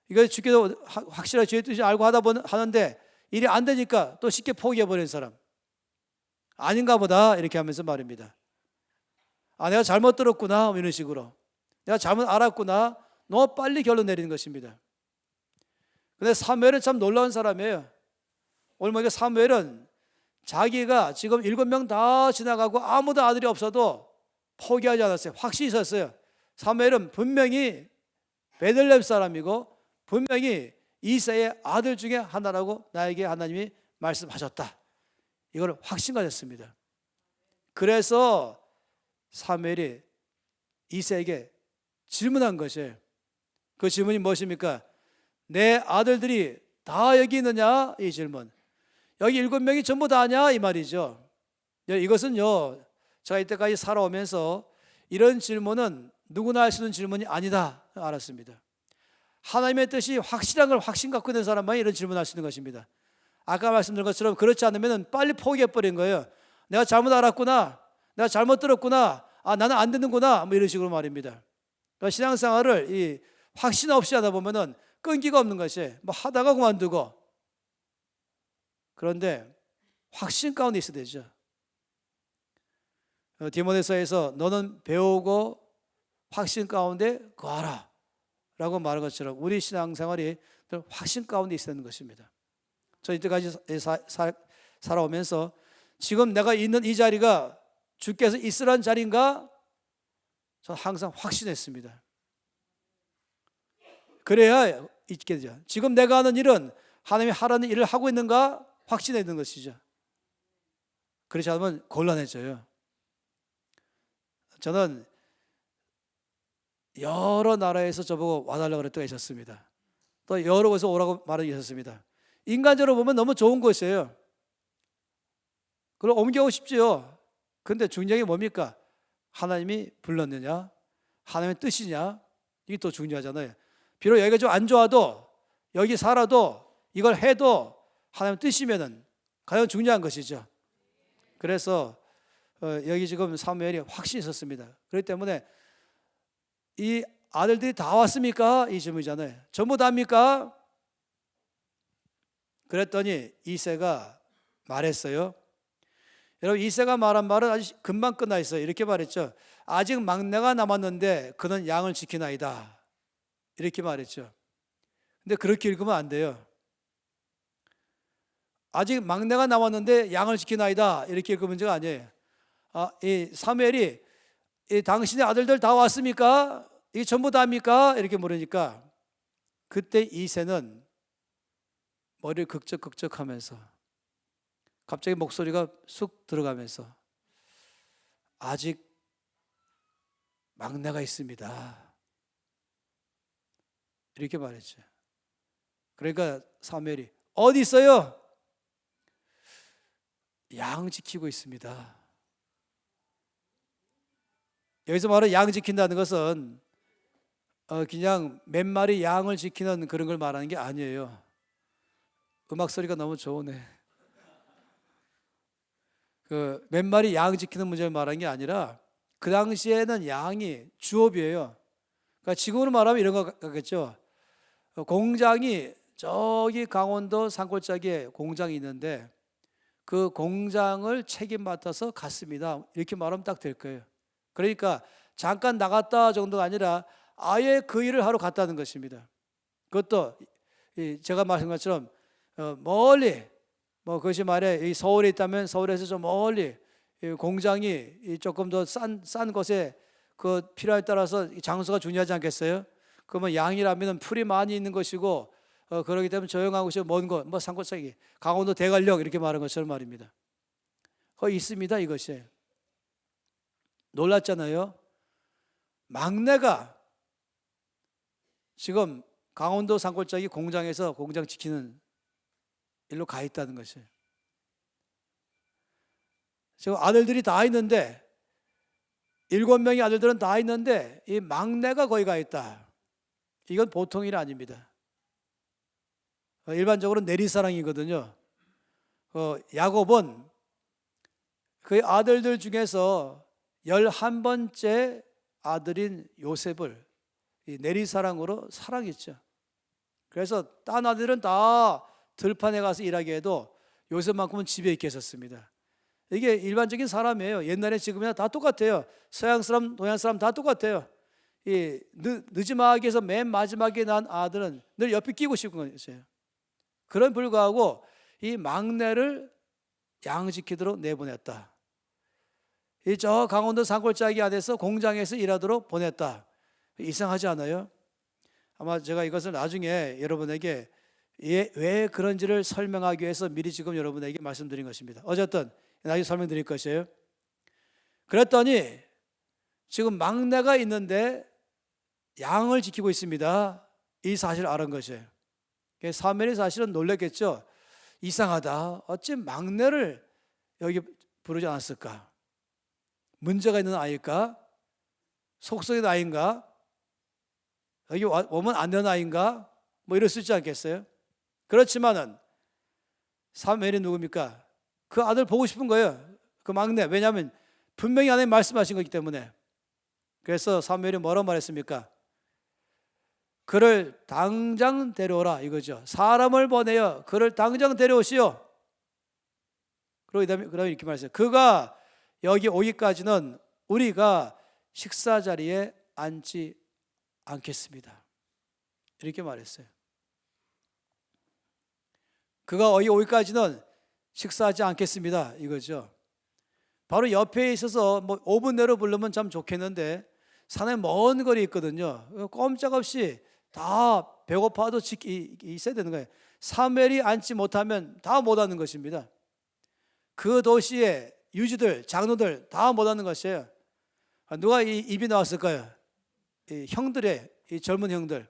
이거 주께서 확실하게 주의 뜻을 알고 하는데 일이 안 되니까 또 쉽게 포기해버리는 사람. 아닌가 보다 이렇게 하면서 말입니다. 내가 잘못 들었구나 이런 식으로. 내가 잘못 알았구나. 너무 빨리 결론 내리는 것입니다. 근데 사무엘은 참 놀라운 사람이에요. 오늘 보니까 사무엘은 자기가 지금 7명 다 지나가고 아무도 아들이 없어도 포기하지 않았어요. 확신이 있었어요. 사무엘은 분명히 베들레헴 사람이고 분명히 이새의 아들 중에 하나라고 나에게 하나님이 말씀하셨다. 이걸 확신 가졌습니다. 그래서 사무엘이 이새에게 질문한 것이에요. 그 질문이 무엇입니까? 내 아들들이 다 여기 있느냐? 이 질문. 여기 7명이 전부 다냐? 이 말이죠. 이것은요, 제가 이때까지 살아오면서 이런 질문은 누구나 할 수 있는 질문이 아니다 알았습니다. 하나님의 뜻이 확실한 걸 확신 갖고 있는 사람만 이런 질문할 수 있는 것입니다. 아까 말씀드린 것처럼 그렇지 않으면 빨리 포기해버린 거예요. 내가 잘못 알았구나. 내가 잘못 들었구나. 나는 안 듣는구나. 뭐 이런 식으로 말입니다. 그러니까 신앙생활을 이 확신 없이 하다 보면은 끈기가 없는 것이 뭐 하다가 그만두고. 그런데 확신 가운데 있어야 되죠. 디모데서에서 너는 배우고 확신 가운데 거하라 라고 말한 것처럼 우리 신앙생활이 확신 가운데 있어야 되는 것입니다. 저 이때까지 살아오면서 지금 내가 있는 이 자리가 주께서 있으란 자리인가? 저는 항상 확신했습니다. 그래야 있게 되죠. 지금 내가 하는 일은 하나님이 하라는 일을 하고 있는가? 확신해야 되는 것이죠. 그렇지 않으면 곤란해져요. 저는 여러 나라에서 저보고 와달라고 그럴 때가 있었습니다. 또 여러 곳에서 오라고 말하기 있었습니다. 인간적으로 보면 너무 좋은 것이에요. 그걸 옮겨오고 싶지요. 그런데 중요한 게 뭡니까? 하나님이 불렀느냐? 하나님의 뜻이냐? 이게 또 중요하잖아요. 비록 여기가 좀 안 좋아도 여기 살아도 이걸 해도 하나님의 뜻이면은 가장 중요한 것이죠. 그래서 여기 지금 사무엘이 확신이 있었습니다. 그렇기 때문에 이 아들들이 다 왔습니까? 이 질문이잖아요. 전부 다입니까? 그랬더니 이새가 말했어요. 여러분 이새가 말한 말은 아주 금방 끝나 있어요. 이렇게 말했죠. 아직 막내가 남았는데 그는 양을 지키나이다. 이렇게 말했죠. 근데 그렇게 읽으면 안 돼요. 아직 막내가 남았는데 양을 지키나이다. 이렇게 읽으면 문제가 아니에요. 이 사무엘이 당신의 아들들 다 왔습니까? 이게 전부 다입니까? 이렇게 물으니까 그때 이새는 머리를 극적극적하면서 갑자기 목소리가 쑥 들어가면서 아직 막내가 있습니다. 이렇게 말했죠. 그러니까 사무엘이 어디 있어요? 양 지키고 있습니다. 여기서 말하는 양 지킨다는 것은 그냥 몇 마리 양을 지키는 그런 걸 말하는 게 아니에요. 음악 소리가 너무 좋으네. 몇 마리 양 지키는 문제를 말하는 게 아니라 그 당시에는 양이 주업이에요. 그러니까 지금으로 말하면 이런 거 같겠죠. 공장이 저기 강원도 산골짜기에 공장이 있는데 그 공장을 책임맡아서 갔습니다. 이렇게 말하면 딱 될 거예요. 그러니까 잠깐 나갔다 정도가 아니라 아예 그 일을 하러 갔다는 것입니다. 그것도 제가 말한 것처럼 멀리 그것이 말해 서울에 있다면 서울에서 좀 멀리 공장이 조금 더 싼 곳에 그 필요에 따라서 장소가 중요하지 않겠어요? 그러면 양이라면 풀이 많이 있는 것이고 그러기 때문에 조용한 곳이 먼 곳, 산골짜기, 강원도 대관령 이렇게 말한 것처럼 말입니다. 거기 있습니다. 이것이 놀랐잖아요. 막내가 지금 강원도 산골짜기 공장에서 공장 지키는 일로 가 있다는 것이에요. 지금 아들들이 다 있는데 7명의 아들들은 다 있는데 이 막내가 거기 가 있다. 이건 보통 일 아닙니다. 일반적으로 내리사랑이거든요. 야곱은 그 아들들 중에서 11번째 아들인 요셉을 이 내리사랑으로 사랑했죠. 그래서 딴 아들은 다 들판에 가서 일하게 해도 요셉만큼은 집에 있게 했었습니다. 이게 일반적인 사람이에요. 옛날에 지금이나 다 똑같아요. 서양 사람, 동양 사람 다 똑같아요. 이 늦지막에서 맨 마지막에 난 아들은 늘 옆에 끼고 싶은 거였어요. 그런 불구하고 이 막내를 양 지키도록 내보냈다. 이 저 강원도 산골짜기 안에서 공장에서 일하도록 보냈다. 이상하지 않아요? 아마 제가 이것을 나중에 여러분에게 왜 그런지를 설명하기 위해서 미리 지금 여러분에게 말씀드린 것입니다. 어쨌든 나중에 설명드릴 것이에요. 그랬더니 지금 막내가 있는데 양을 지키고 있습니다. 이 사실을 알은 것이에요. 사무엘이 사실은 놀랐겠죠. 이상하다. 어찌 막내를 여기 부르지 않았을까? 문제가 있는 아이일까? 속썩이는 아이인가? 여기 오면 안 되는 아이인가? 뭐 이럴 수 있지 않겠어요? 그렇지만은 사무엘이 누굽니까? 그 아들 보고 싶은 거예요. 그 막내. 왜냐하면 분명히 하나님 말씀하신 거기 때문에. 그래서 사무엘이 뭐라고 말했습니까? 그를 당장 데려오라 이거죠. 사람을 보내어 그를 당장 데려오시오. 그러면 이렇게 말했어요. 그가 여기 오기까지는 우리가 식사 자리에 앉지 않겠습니다. 이렇게 말했어요. 그가 여기 오기까지는 식사하지 않겠습니다. 이거죠. 바로 옆에 있어서 뭐 5분 내로 부르면 참 좋겠는데 산에 먼 거리 있거든요. 꼼짝없이 다 배고파도 있어야 되는 거예요. 사무엘이 앉지 못하면 다 못하는 것입니다. 그 도시의 유지들, 장로들 다 못하는 것이에요. 누가 이 입이 나왔을까요? 이 형들의, 이 젊은 형들.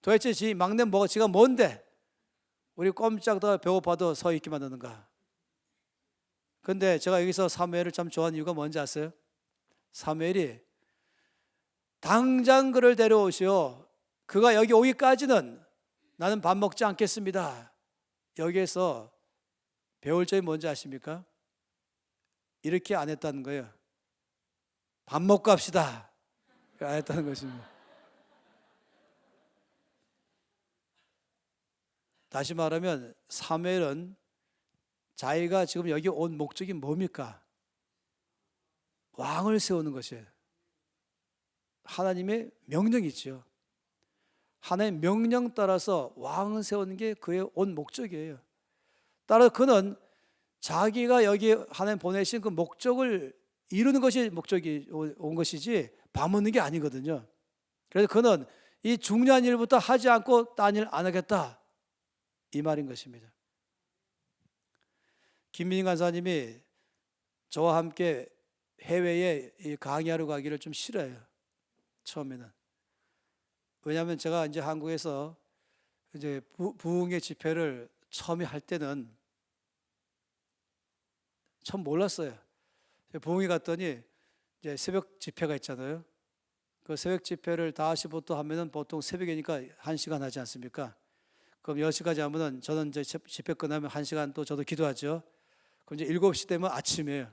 도대체 지 막내 뭐가 지가 뭔데 우리 꼼짝도 배고파도 서 있게 만드는가? 근데 제가 여기서 사무엘을 참 좋아하는 이유가 뭔지 아세요? 사무엘이 당장 그를 데려오시오. 그가 여기 오기까지는 나는 밥 먹지 않겠습니다. 여기에서 배울 점이 뭔지 아십니까? 이렇게 안 했다는 거예요. 밥 먹고 합시다. 안 했다는 것입니다. 다시 말하면 사무엘은 자기가 지금 여기 온 목적이 뭡니까? 왕을 세우는 것이에요. 하나님의 명령이죠. 하나님의 명령 따라서 왕을 세우는 게 그의 온 목적이에요. 따라서 그는 자기가 여기 하나님 보내신 그 목적을 이루는 것이 목적이 온 것이지 밥 먹는 게 아니거든요. 그래서 그는 이 중요한 일부터 하지 않고 딴 일 안 하겠다. 이 말인 것입니다. 김민희 간사님이 저와 함께 해외에 강의하러 가기를 좀 싫어해요. 처음에는. 왜냐하면 제가 이제 한국에서 이제 부흥의 집회를 처음에 할 때는 처음 몰랐어요. 부흥회 갔더니 이제 새벽 집회가 있잖아요. 그 새벽 집회를 5시부터 하면은 보통 새벽이니까 1시간 하지 않습니까? 그럼 10시까지 하면은 저는 이제 집회 끝나면 1시간 또 저도 기도하죠. 그럼 이제 7시 되면 아침이에요.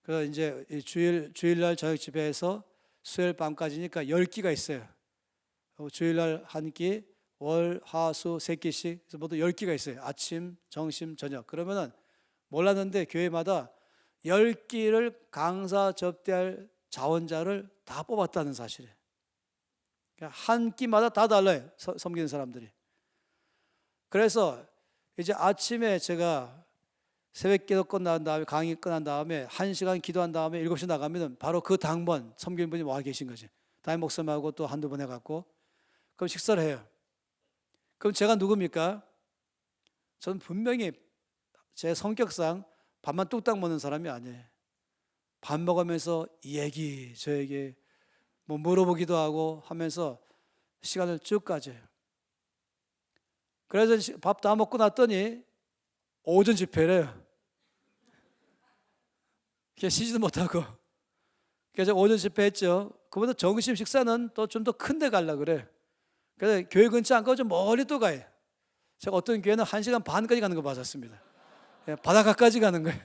그 이제 주일날 저녁 집회에서 수요일 밤까지니까 10끼가 있어요. 주일날 한 끼, 월, 화, 수 3끼씩 그래서 모두 10끼가 있어요. 아침, 점심, 저녁. 그러면은 몰랐는데 교회마다 10끼를 강사 접대할 자원자를 다 뽑았다는 사실이에요. 한 끼마다 다 달라요. 섬기는 사람들이. 그래서 이제 아침에 제가 새벽 기도 끝난 다음에 강의 끝난 다음에 1시간 기도한 다음에 7시 나가면 바로 그 당번 섬기는 분이 와 계신 거지. 담임 목사님하고 또 한두 번 해갖고 그럼 식사를 해요. 그럼 제가 누굽니까? 저는 분명히 제 성격상 밥만 뚝딱 먹는 사람이 아니에요. 밥 먹으면서 이 얘기 저 얘기 뭐 물어보기도 하고 하면서 시간을 쭉 가져요. 그래서 밥 다 먹고 났더니 오전 집회래요. 쉬지도 못하고. 그래서 오전 집회했죠. 그보다 점심 식사는 또 좀 더 큰 데 가려고 그래. 그래서 교회 근처 안 가고 좀 멀리 또 가요. 제가 어떤 교회는 1시간 반까지 가는 거 봤었습니다. 바닷가까지 가는 거예요.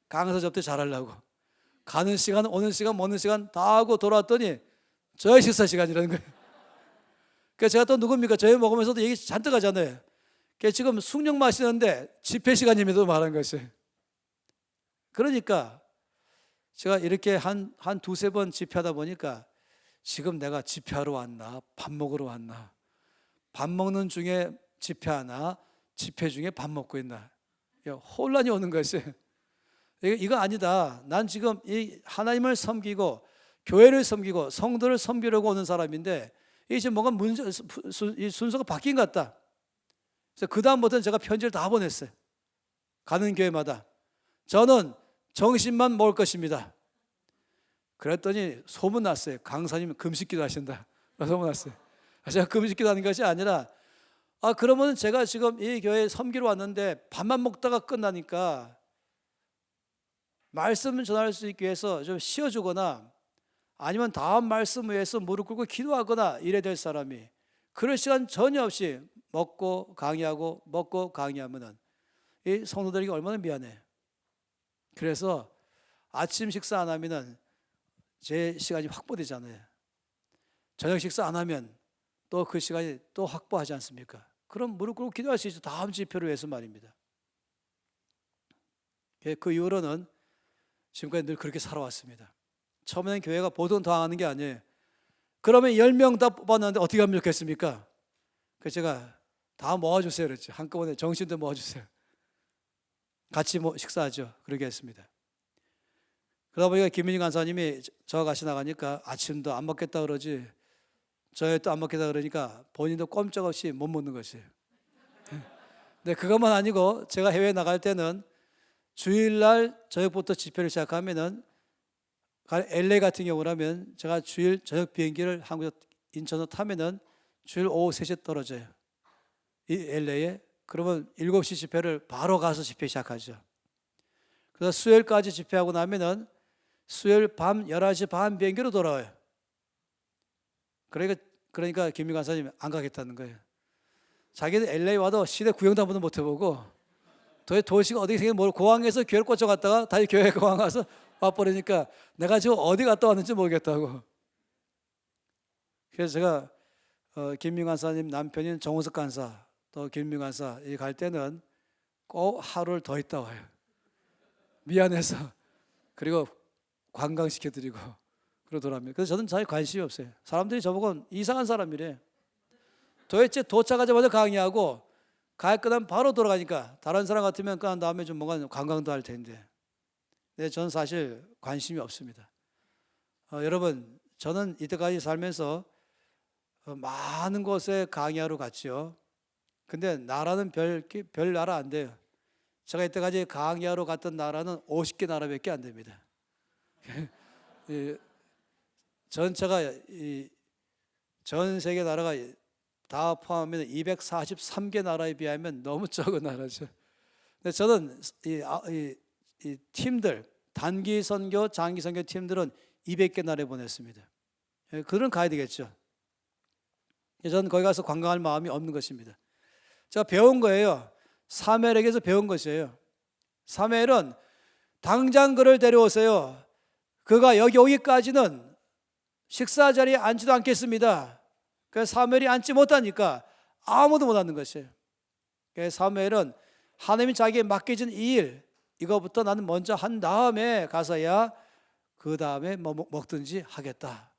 강사 접대 잘하려고. 가는 시간, 오는 시간, 먹는 시간 다 하고 돌아왔더니 저의 식사 시간이라는 거예요. 그래서 제가 또 누굽니까? 저희 먹으면서도 얘기 잔뜩 하잖아요. 지금 숭늉 마시는데 집회 시간임에도 말한 것이. 그러니까 제가 이렇게 한 두세 번 집회하다 보니까 지금 내가 집회하러 왔나? 밥 먹으러 왔나? 밥 먹는 중에 집회하나? 집회 중에 밥 먹고 있나? 혼란이 오는 것이. 이거 아니다. 난 지금 이 하나님을 섬기고 교회를 섬기고 성도를 섬기려고 오는 사람인데 이제 뭔가 이 순서가 바뀐 것 같다. 그래서 그 다음부터는 제가 편지를 다 보냈어요. 가는 교회마다 저는 정신만 먹을 것입니다. 그랬더니 소문났어요. 강사님 금식기도 하신다. 소문났어요. 제가 금식기도 하는 것이 아니라 그러면 제가 지금 이 교회에 섬기러 왔는데 밥만 먹다가 끝나니까 말씀을 전할 수 있기 위해서 좀 쉬어주거나 아니면 다음 말씀 위해서 무릎 꿇고 기도하거나 이래야 될 사람이 그럴 시간 전혀 없이 먹고 강의하고 먹고 강의하면은 이 성도들에게 얼마나 미안해. 그래서 아침 식사 안 하면은 제 시간이 확보되잖아요. 저녁 식사 안 하면 또 그 시간이 또 확보하지 않습니까? 그럼 무릎 꿇고 기도할 수 있죠. 다음 집회를 위해서 말입니다. 그 이후로는 지금까지 늘 그렇게 살아왔습니다. 처음에는 교회가 보통 당하는 게 아니에요. 그러면 10명 다 뽑았는데 어떻게 하면 좋겠습니까? 그래서 제가 다 모아주세요 그랬죠. 한꺼번에 정신도 모아주세요. 같이 식사하죠. 그렇게 했습니다. 그러다 보니까 김민희 간사님이 저와 같이 나가니까 아침도 안 먹겠다 그러지 저녁도 안 먹겠다 그러니까 본인도 꼼짝없이 못 먹는 것이에요. 근데 그것만 아니고 제가 해외에 나갈 때는 주일날 저녁부터 집회를 시작하면은 LA 같은 경우라면 제가 주일 저녁 비행기를 한국에서 인천으로 타면은 주일 오후 3시에 떨어져요. 이 LA에. 그러면 7시 집회를 바로 가서 집회 시작하죠. 그래서 수요일까지 집회하고 나면은 수요일 밤 11시 반 비행기로 돌아와요. 그러니까 김미 간사님이 안 가겠다는 거예요. 자기는 LA 와도 시내 구경도 한 번도 못 해보고 도시가 어디 생긴 뭘 공항에서 교회를 꽂혀갔다가 다시 교회 공항 가서 와버리니까 내가 지금 어디 갔다 왔는지 모르겠다고. 그래서 제가 김미 간사님 남편인 정우석 간사 또 김미 간사 갈 때는 꼭 하루를 더 있다 와요. 미안해서. 그리고 관광시켜드리고 그러더랍니다. 그래서 저는 잘 관심이 없어요. 사람들이 저보고 이상한 사람이래. 도대체 도착하자마자 강의하고 가야 끝나면 바로 돌아가니까 다른 사람 같으면 끝난 다음에 좀 뭔가 관광도 할 텐데. 근데 저는 사실 관심이 없습니다. 여러분 저는 이때까지 살면서 많은 곳에 강의하러 갔죠. 근데 나라는 별 나라 안 돼요. 제가 이때까지 강의하러 갔던 나라는 50개 나라밖에 안 됩니다. 전체가 전 세계 나라가 다 포함하면 243개 나라에 비하면 너무 적은 나라죠. 근데 저는 이 팀들 단기 선교, 장기 선교 팀들은 200개 나라에 보냈습니다. 그들은 가야 되겠죠. 저는 거기 가서 관광할 마음이 없는 것입니다. 제가 배운 거예요. 사무엘에게서 배운 것이에요. 사무엘은 당장 그를 데려오세요. 그가 여기 오기까지는 식사 자리에 앉지도 않겠습니다. 그래서 사무엘이 앉지 못하니까 아무도 못 앉는 것이에요. 그래서 사무엘은 하나님이 자기에 맡겨진 이 일, 이거부터 나는 먼저 한 다음에 가서야 그 다음에 뭐 먹든지 하겠다.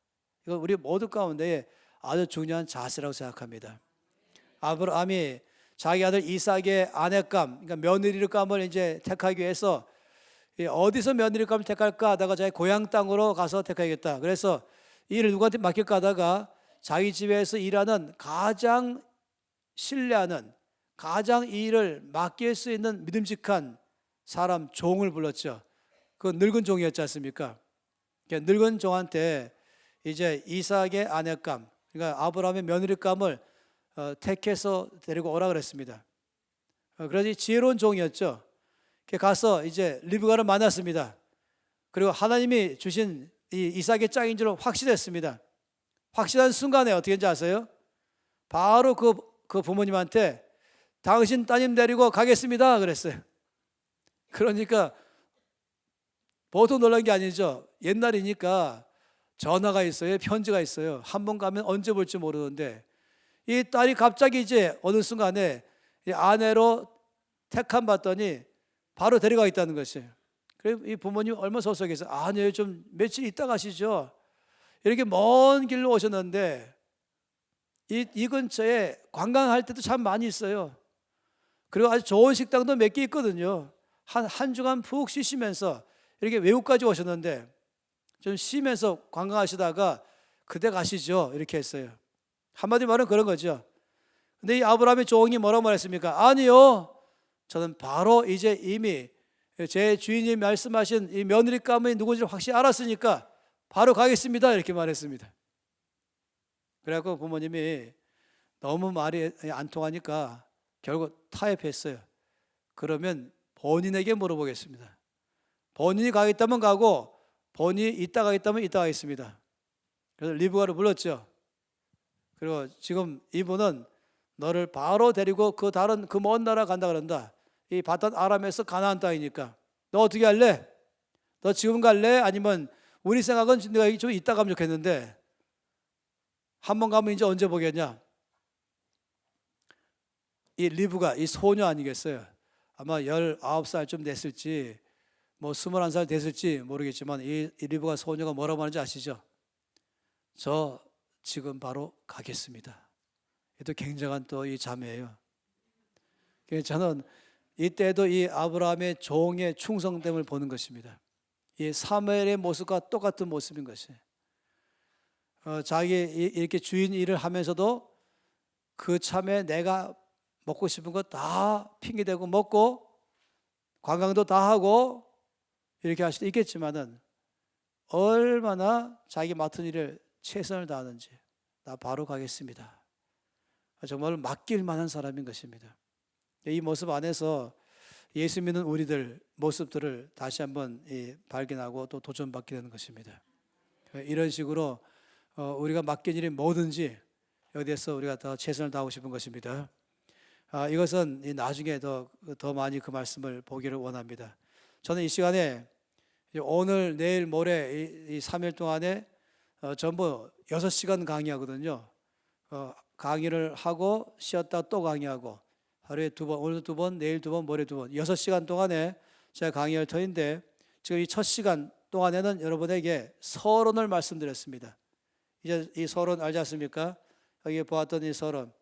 이거 우리 모두 가운데 아주 중요한 자세라고 생각합니다. 아브라함이 자기 아들 이삭의 아내감, 그러니까 며느리감을 이제 택하기 위해서 어디서 며느리감을 택할까 하다가 자기 고향 땅으로 가서 택하겠다. 그래서 이 일을 누구한테 맡길까 하다가 자기 집에서 일하는 가장 신뢰하는 가장 이 일을 맡길 수 있는 믿음직한 사람 종을 불렀죠. 그 늙은 종이었지 않습니까? 늙은 종한테 이제 이삭의 아내감, 그러니까 아브라함의 며느리감을 택해서 데리고 오라 그랬습니다. 그래서 지혜로운 종이었죠. 가서 이제 리브가를 만났습니다. 그리고 하나님이 주신 이 이삭의 짝인 줄 확실했습니다. 확실한 순간에 어떻게 했는지 아세요? 바로 그 부모님한테 당신 따님 데리고 가겠습니다 그랬어요. 그러니까 보통 놀란 게 아니죠. 옛날이니까 전화가 있어요, 편지가 있어요. 한 번 가면 언제 볼지 모르는데 이 딸이 갑자기 이제 어느 순간에 이 아내로 택함 받더니 바로 데려가 있다는 것이에요. 그래서 이 부모님 얼마나 속상해서 아니에요, 좀 며칠 있다 가시죠. 이렇게 먼 길로 오셨는데 이 근처에 관광할 때도 참 많이 있어요. 그리고 아주 좋은 식당도 몇 개 있거든요. 한 주간 푹 쉬시면서 이렇게 외국까지 오셨는데 좀 쉬면서 관광하시다가 그때 가시죠 이렇게 했어요. 한마디 말은 그런 거죠. 근데 이 아브라함의 종이 뭐라고 말했습니까? 아니요, 저는 바로 이제 이미 제 주인이 말씀하신 이 며느리감이 누군지 확실히 알았으니까 바로 가겠습니다 이렇게 말했습니다. 그래갖고 부모님이 너무 말이 안 통하니까 결국 타협했어요. 그러면 본인에게 물어보겠습니다. 본인이 가겠다면 가고 본인이 이따 가겠다면 이따 가겠습니다. 그래서 리브가를 불렀죠. 그리고 지금 이분은 너를 바로 데리고 그 다른 그 먼 나라 간다 그런다. 이 바단 아람에서 가나안 땅이니까 너 어떻게 할래? 너 지금 갈래? 아니면 우리 생각은 내가 좀 이따 가면 좋겠는데 한 번 가면 이제 언제 보겠냐? 이 리브가 이 소녀 아니겠어요? 아마 19살쯤 됐을지 뭐 21살 됐을지 모르겠지만 이 리브가 소녀가 뭐라고 하는지 아시죠? 저 지금 바로 가겠습니다. 이도 굉장한 또 이 자매예요. 저는 이때도 이 아브라함의 종의 충성됨을 보는 것입니다. 이 사무엘의 모습과 똑같은 모습인 것이에요. 자기 이렇게 주인 일을 하면서도 그 참에 내가 먹고 싶은 거 다 핑계대고 먹고 관광도 다 하고 이렇게 할 수도 있겠지만은 얼마나 자기 맡은 일을 최선을 다하는지 나 바로 가겠습니다. 정말 맡길 만한 사람인 것입니다. 이 모습 안에서 예수 믿는 우리들 모습들을 다시 한번 발견하고 또 도전받게 되는 것입니다. 이런 식으로 우리가 맡긴 일이 뭐든지 여기에서 우리가 더 최선을 다하고 싶은 것입니다. 이것은 나중에 더 많이 그 말씀을 보기를 원합니다. 저는 이 시간에 오늘, 내일, 모레 이 3일 동안에 전부 6시간 강의하거든요. 강의를 하고 쉬었다 또 강의하고 하루에 2번, 오늘 2번, 내일 2번, 모레 2번 6시간 동안에 제가 강의할 터인데 지금 이 첫 시간 동안에는 여러분에게 서론을 말씀드렸습니다. 이제 이 서론 알지 않습니까? 여기 보았던 이 서론,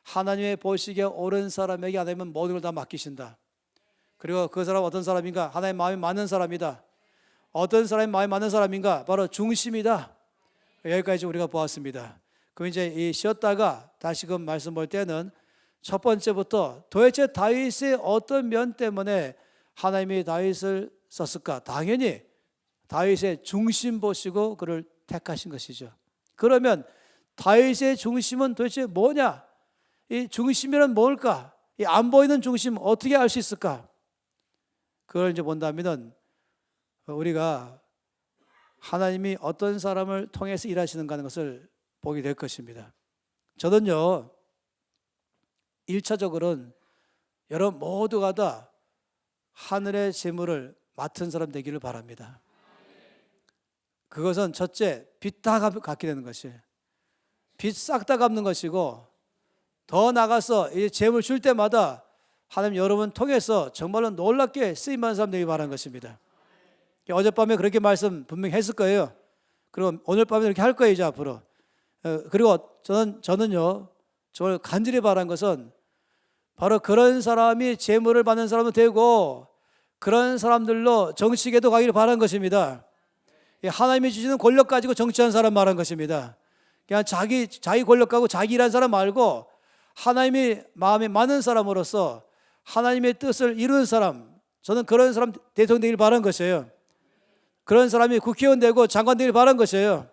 하나님의 보시기에 옳은 사람에게 하나님은 모든 걸 다 맡기신다. 그리고 그 사람 어떤 사람인가? 하나님의 마음이 맞는 사람이다. 어떤 사람이 마음이 맞는 사람인가? 바로 중심이다. 여기까지 우리가 보았습니다. 그럼 이제 이 쉬었다가 다시금 말씀 볼 때는 첫 번째부터 도대체 다윗의 어떤 면 때문에 하나님이 다윗을 썼을까? 당연히 다윗의 중심 보시고 그를 택하신 것이죠. 그러면 다윗의 중심은 도대체 뭐냐? 이 중심이란 뭘까? 이 안 보이는 중심 어떻게 알 수 있을까? 그걸 이제 본다면은 우리가 하나님이 어떤 사람을 통해서 일하시는가 하는 것을 보게 될 것입니다. 저는요, 1차적으로는 여러분 모두가 다 하늘의 재물을 맡은 사람 되기를 바랍니다. 그것은 첫째, 빚 다 갚게 되는 것이에요. 빚 싹 다 갚는 것이고, 더 나가서 이 재물 줄 때마다 하나님 여러분 통해서 정말로 놀랍게 쓰임받는 사람 되기 바라는 것입니다. 어젯밤에 그렇게 말씀 분명히 했을 거예요. 그리고 오늘 밤에 이렇게 할 거예요, 이제 앞으로. 그리고 저는요, 정말 간절히 바란 것은 바로 그런 사람이 재물을 받는 사람도 되고 그런 사람들로 정치계도 가기를 바란 것입니다. 하나님이 주시는 권력 가지고 정치하는 사람 말한 것입니다. 그냥 자기 권력 가지고 자기 일하는 사람 말고 하나님이 마음에 맞는 사람으로서 하나님의 뜻을 이루는 사람, 저는 그런 사람 대통령 되길 바란 것이에요. 그런 사람이 국회의원 되고 장관 되길 바란 것이에요.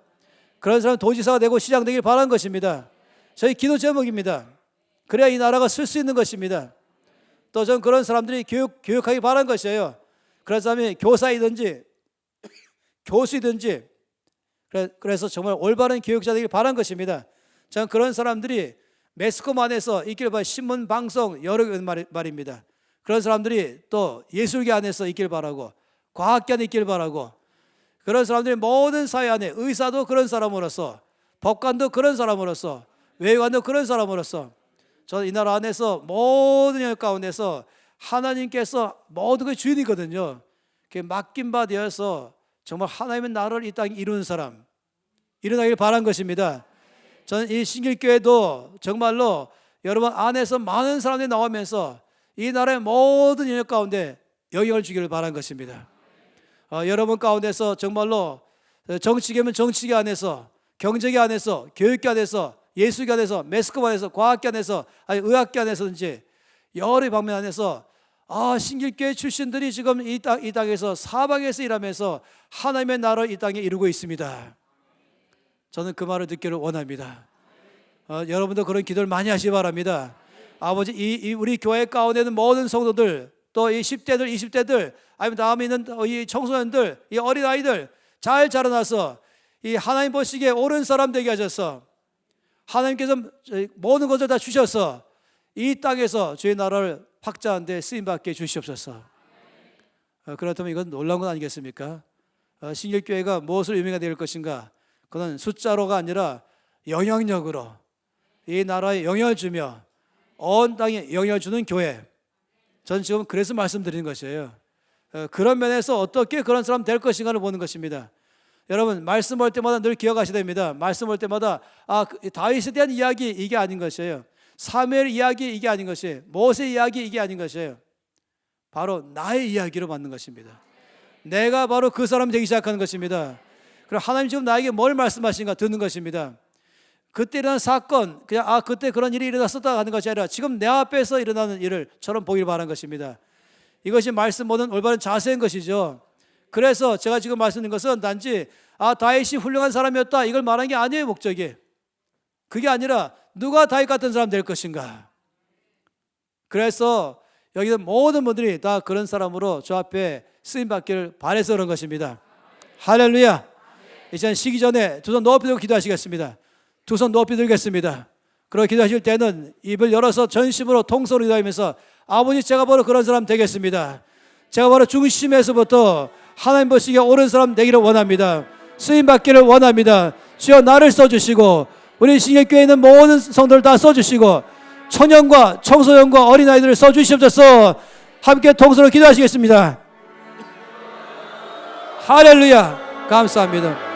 그런 사람 도지사가 되고 시장 되길 바라는 것입니다. 저희 기도 제목입니다. 그래야 이 나라가 쓸 수 있는 것입니다. 또 전 그런 사람들이 교육하기 바라는 것이에요. 그런 사람이 교사이든지 교수이든지 그래서 정말 올바른 교육자 되길 바라는 것입니다. 저는 그런 사람들이 매스컴 안에서 있길 바라, 신문, 방송 여러 개 말입니다. 그런 사람들이 또 예술계 안에서 있길 바라고, 과학계 안에 있길 바라고, 그런 사람들이 모든 사회 안에, 의사도 그런 사람으로서, 법관도 그런 사람으로서, 외교관도 그런 사람으로서, 저는 이 나라 안에서 모든 영역 가운데서 하나님께서 모든 그 주인이거든요. 맡긴 바 되어서 정말 하나님의 나라를 이 땅에 이루는 사람, 일어나길 바란 것입니다. 저는 이 신길교회도 정말로 여러분 안에서 많은 사람들이 나오면서 이 나라의 모든 영역 가운데 영향을 주기를 바란 것입니다. 여러분 가운데서 정말로 정치계면 정치계 안에서, 경제계 안에서, 교육계 안에서, 예술계 안에서, 매스컴 안에서, 과학계 안에서, 아니 의학계 안에서든지 여러 방면 안에서 신길교회 출신들이 지금 이 땅에서 사방에서 일하면서 하나님의 나라를 이 땅에 이루고 있습니다. 저는 그 말을 듣기를 원합니다. 여러분도 그런 기도를 많이 하시기 바랍니다. 아버지, 우리 교회 가운데는 모든 성도들, 또 이 10대들, 20대들, 아니면 다음에 있는 이 청소년들, 이 어린아이들 잘 자라나서 이 하나님 보시기에 옳은 사람 되게 하셔서 하나님께서 모든 것을 다 주셔서 이 땅에서 주의 나라를 확장하는 데 쓰임받게 주시옵소서. 그렇다면 이건 놀라운 건 아니겠습니까? 신길교회가 무엇을 의미가 될 것인가? 그건 숫자로가 아니라 영향력으로 이 나라에 영향을 주며 온 땅에 영향을 주는 교회. 저는 지금 그래서 말씀드리는 것이에요. 그런 면에서 어떻게 그런 사람 될 것인가를 보는 것입니다. 여러분 말씀 볼 때마다 늘 기억하셔야 됩니다. 말씀 볼 때마다 다윗에 대한 이야기 이게 아닌 것이에요. 사무엘 이야기 이게 아닌 것이에요. 모세 이야기 이게 아닌 것이에요. 바로 나의 이야기로 받는 것입니다. 내가 바로 그 사람이 되기 시작하는 것입니다. 그럼 하나님 지금 나에게 뭘 말씀하신가 듣는 것입니다. 그때 일어난 사건, 그냥 그때 그런 일이 일어났었다 하는 것이 아니라 지금 내 앞에서 일어나는 일을처럼 보길 바라는 것입니다. 이것이 말씀 보는 올바른 자세인 것이죠. 그래서 제가 지금 말씀드린 것은 단지 다윗이 훌륭한 사람이었다 이걸 말하는 게 아니에요. 목적이 그게 아니라 누가 다윗 같은 사람 될 것인가. 그래서 여기 모든 분들이 다 그런 사람으로 저 앞에 쓰임받기를 바라서 그런 것입니다. 할렐루야. 이제 쉬기 전에 두 손 높이 들고 기도하시겠습니다. 두 손 높이 들겠습니다. 그렇게 기도하실 때는 입을 열어서 전심으로 통성으로 기도하면서 아버지 제가 바로 그런 사람 되겠습니다. 제가 바로 중심에서부터 하나님 보시기에 옳은 사람 되기를 원합니다. 쓰임받기를 원합니다. 주여 나를 써주시고 우리 신길교회에 있는 모든 성도를 다 써주시고 청년과 청소년과 어린아이들을 써주시옵소서. 함께 통성으로 기도하시겠습니다. 할렐루야. 감사합니다.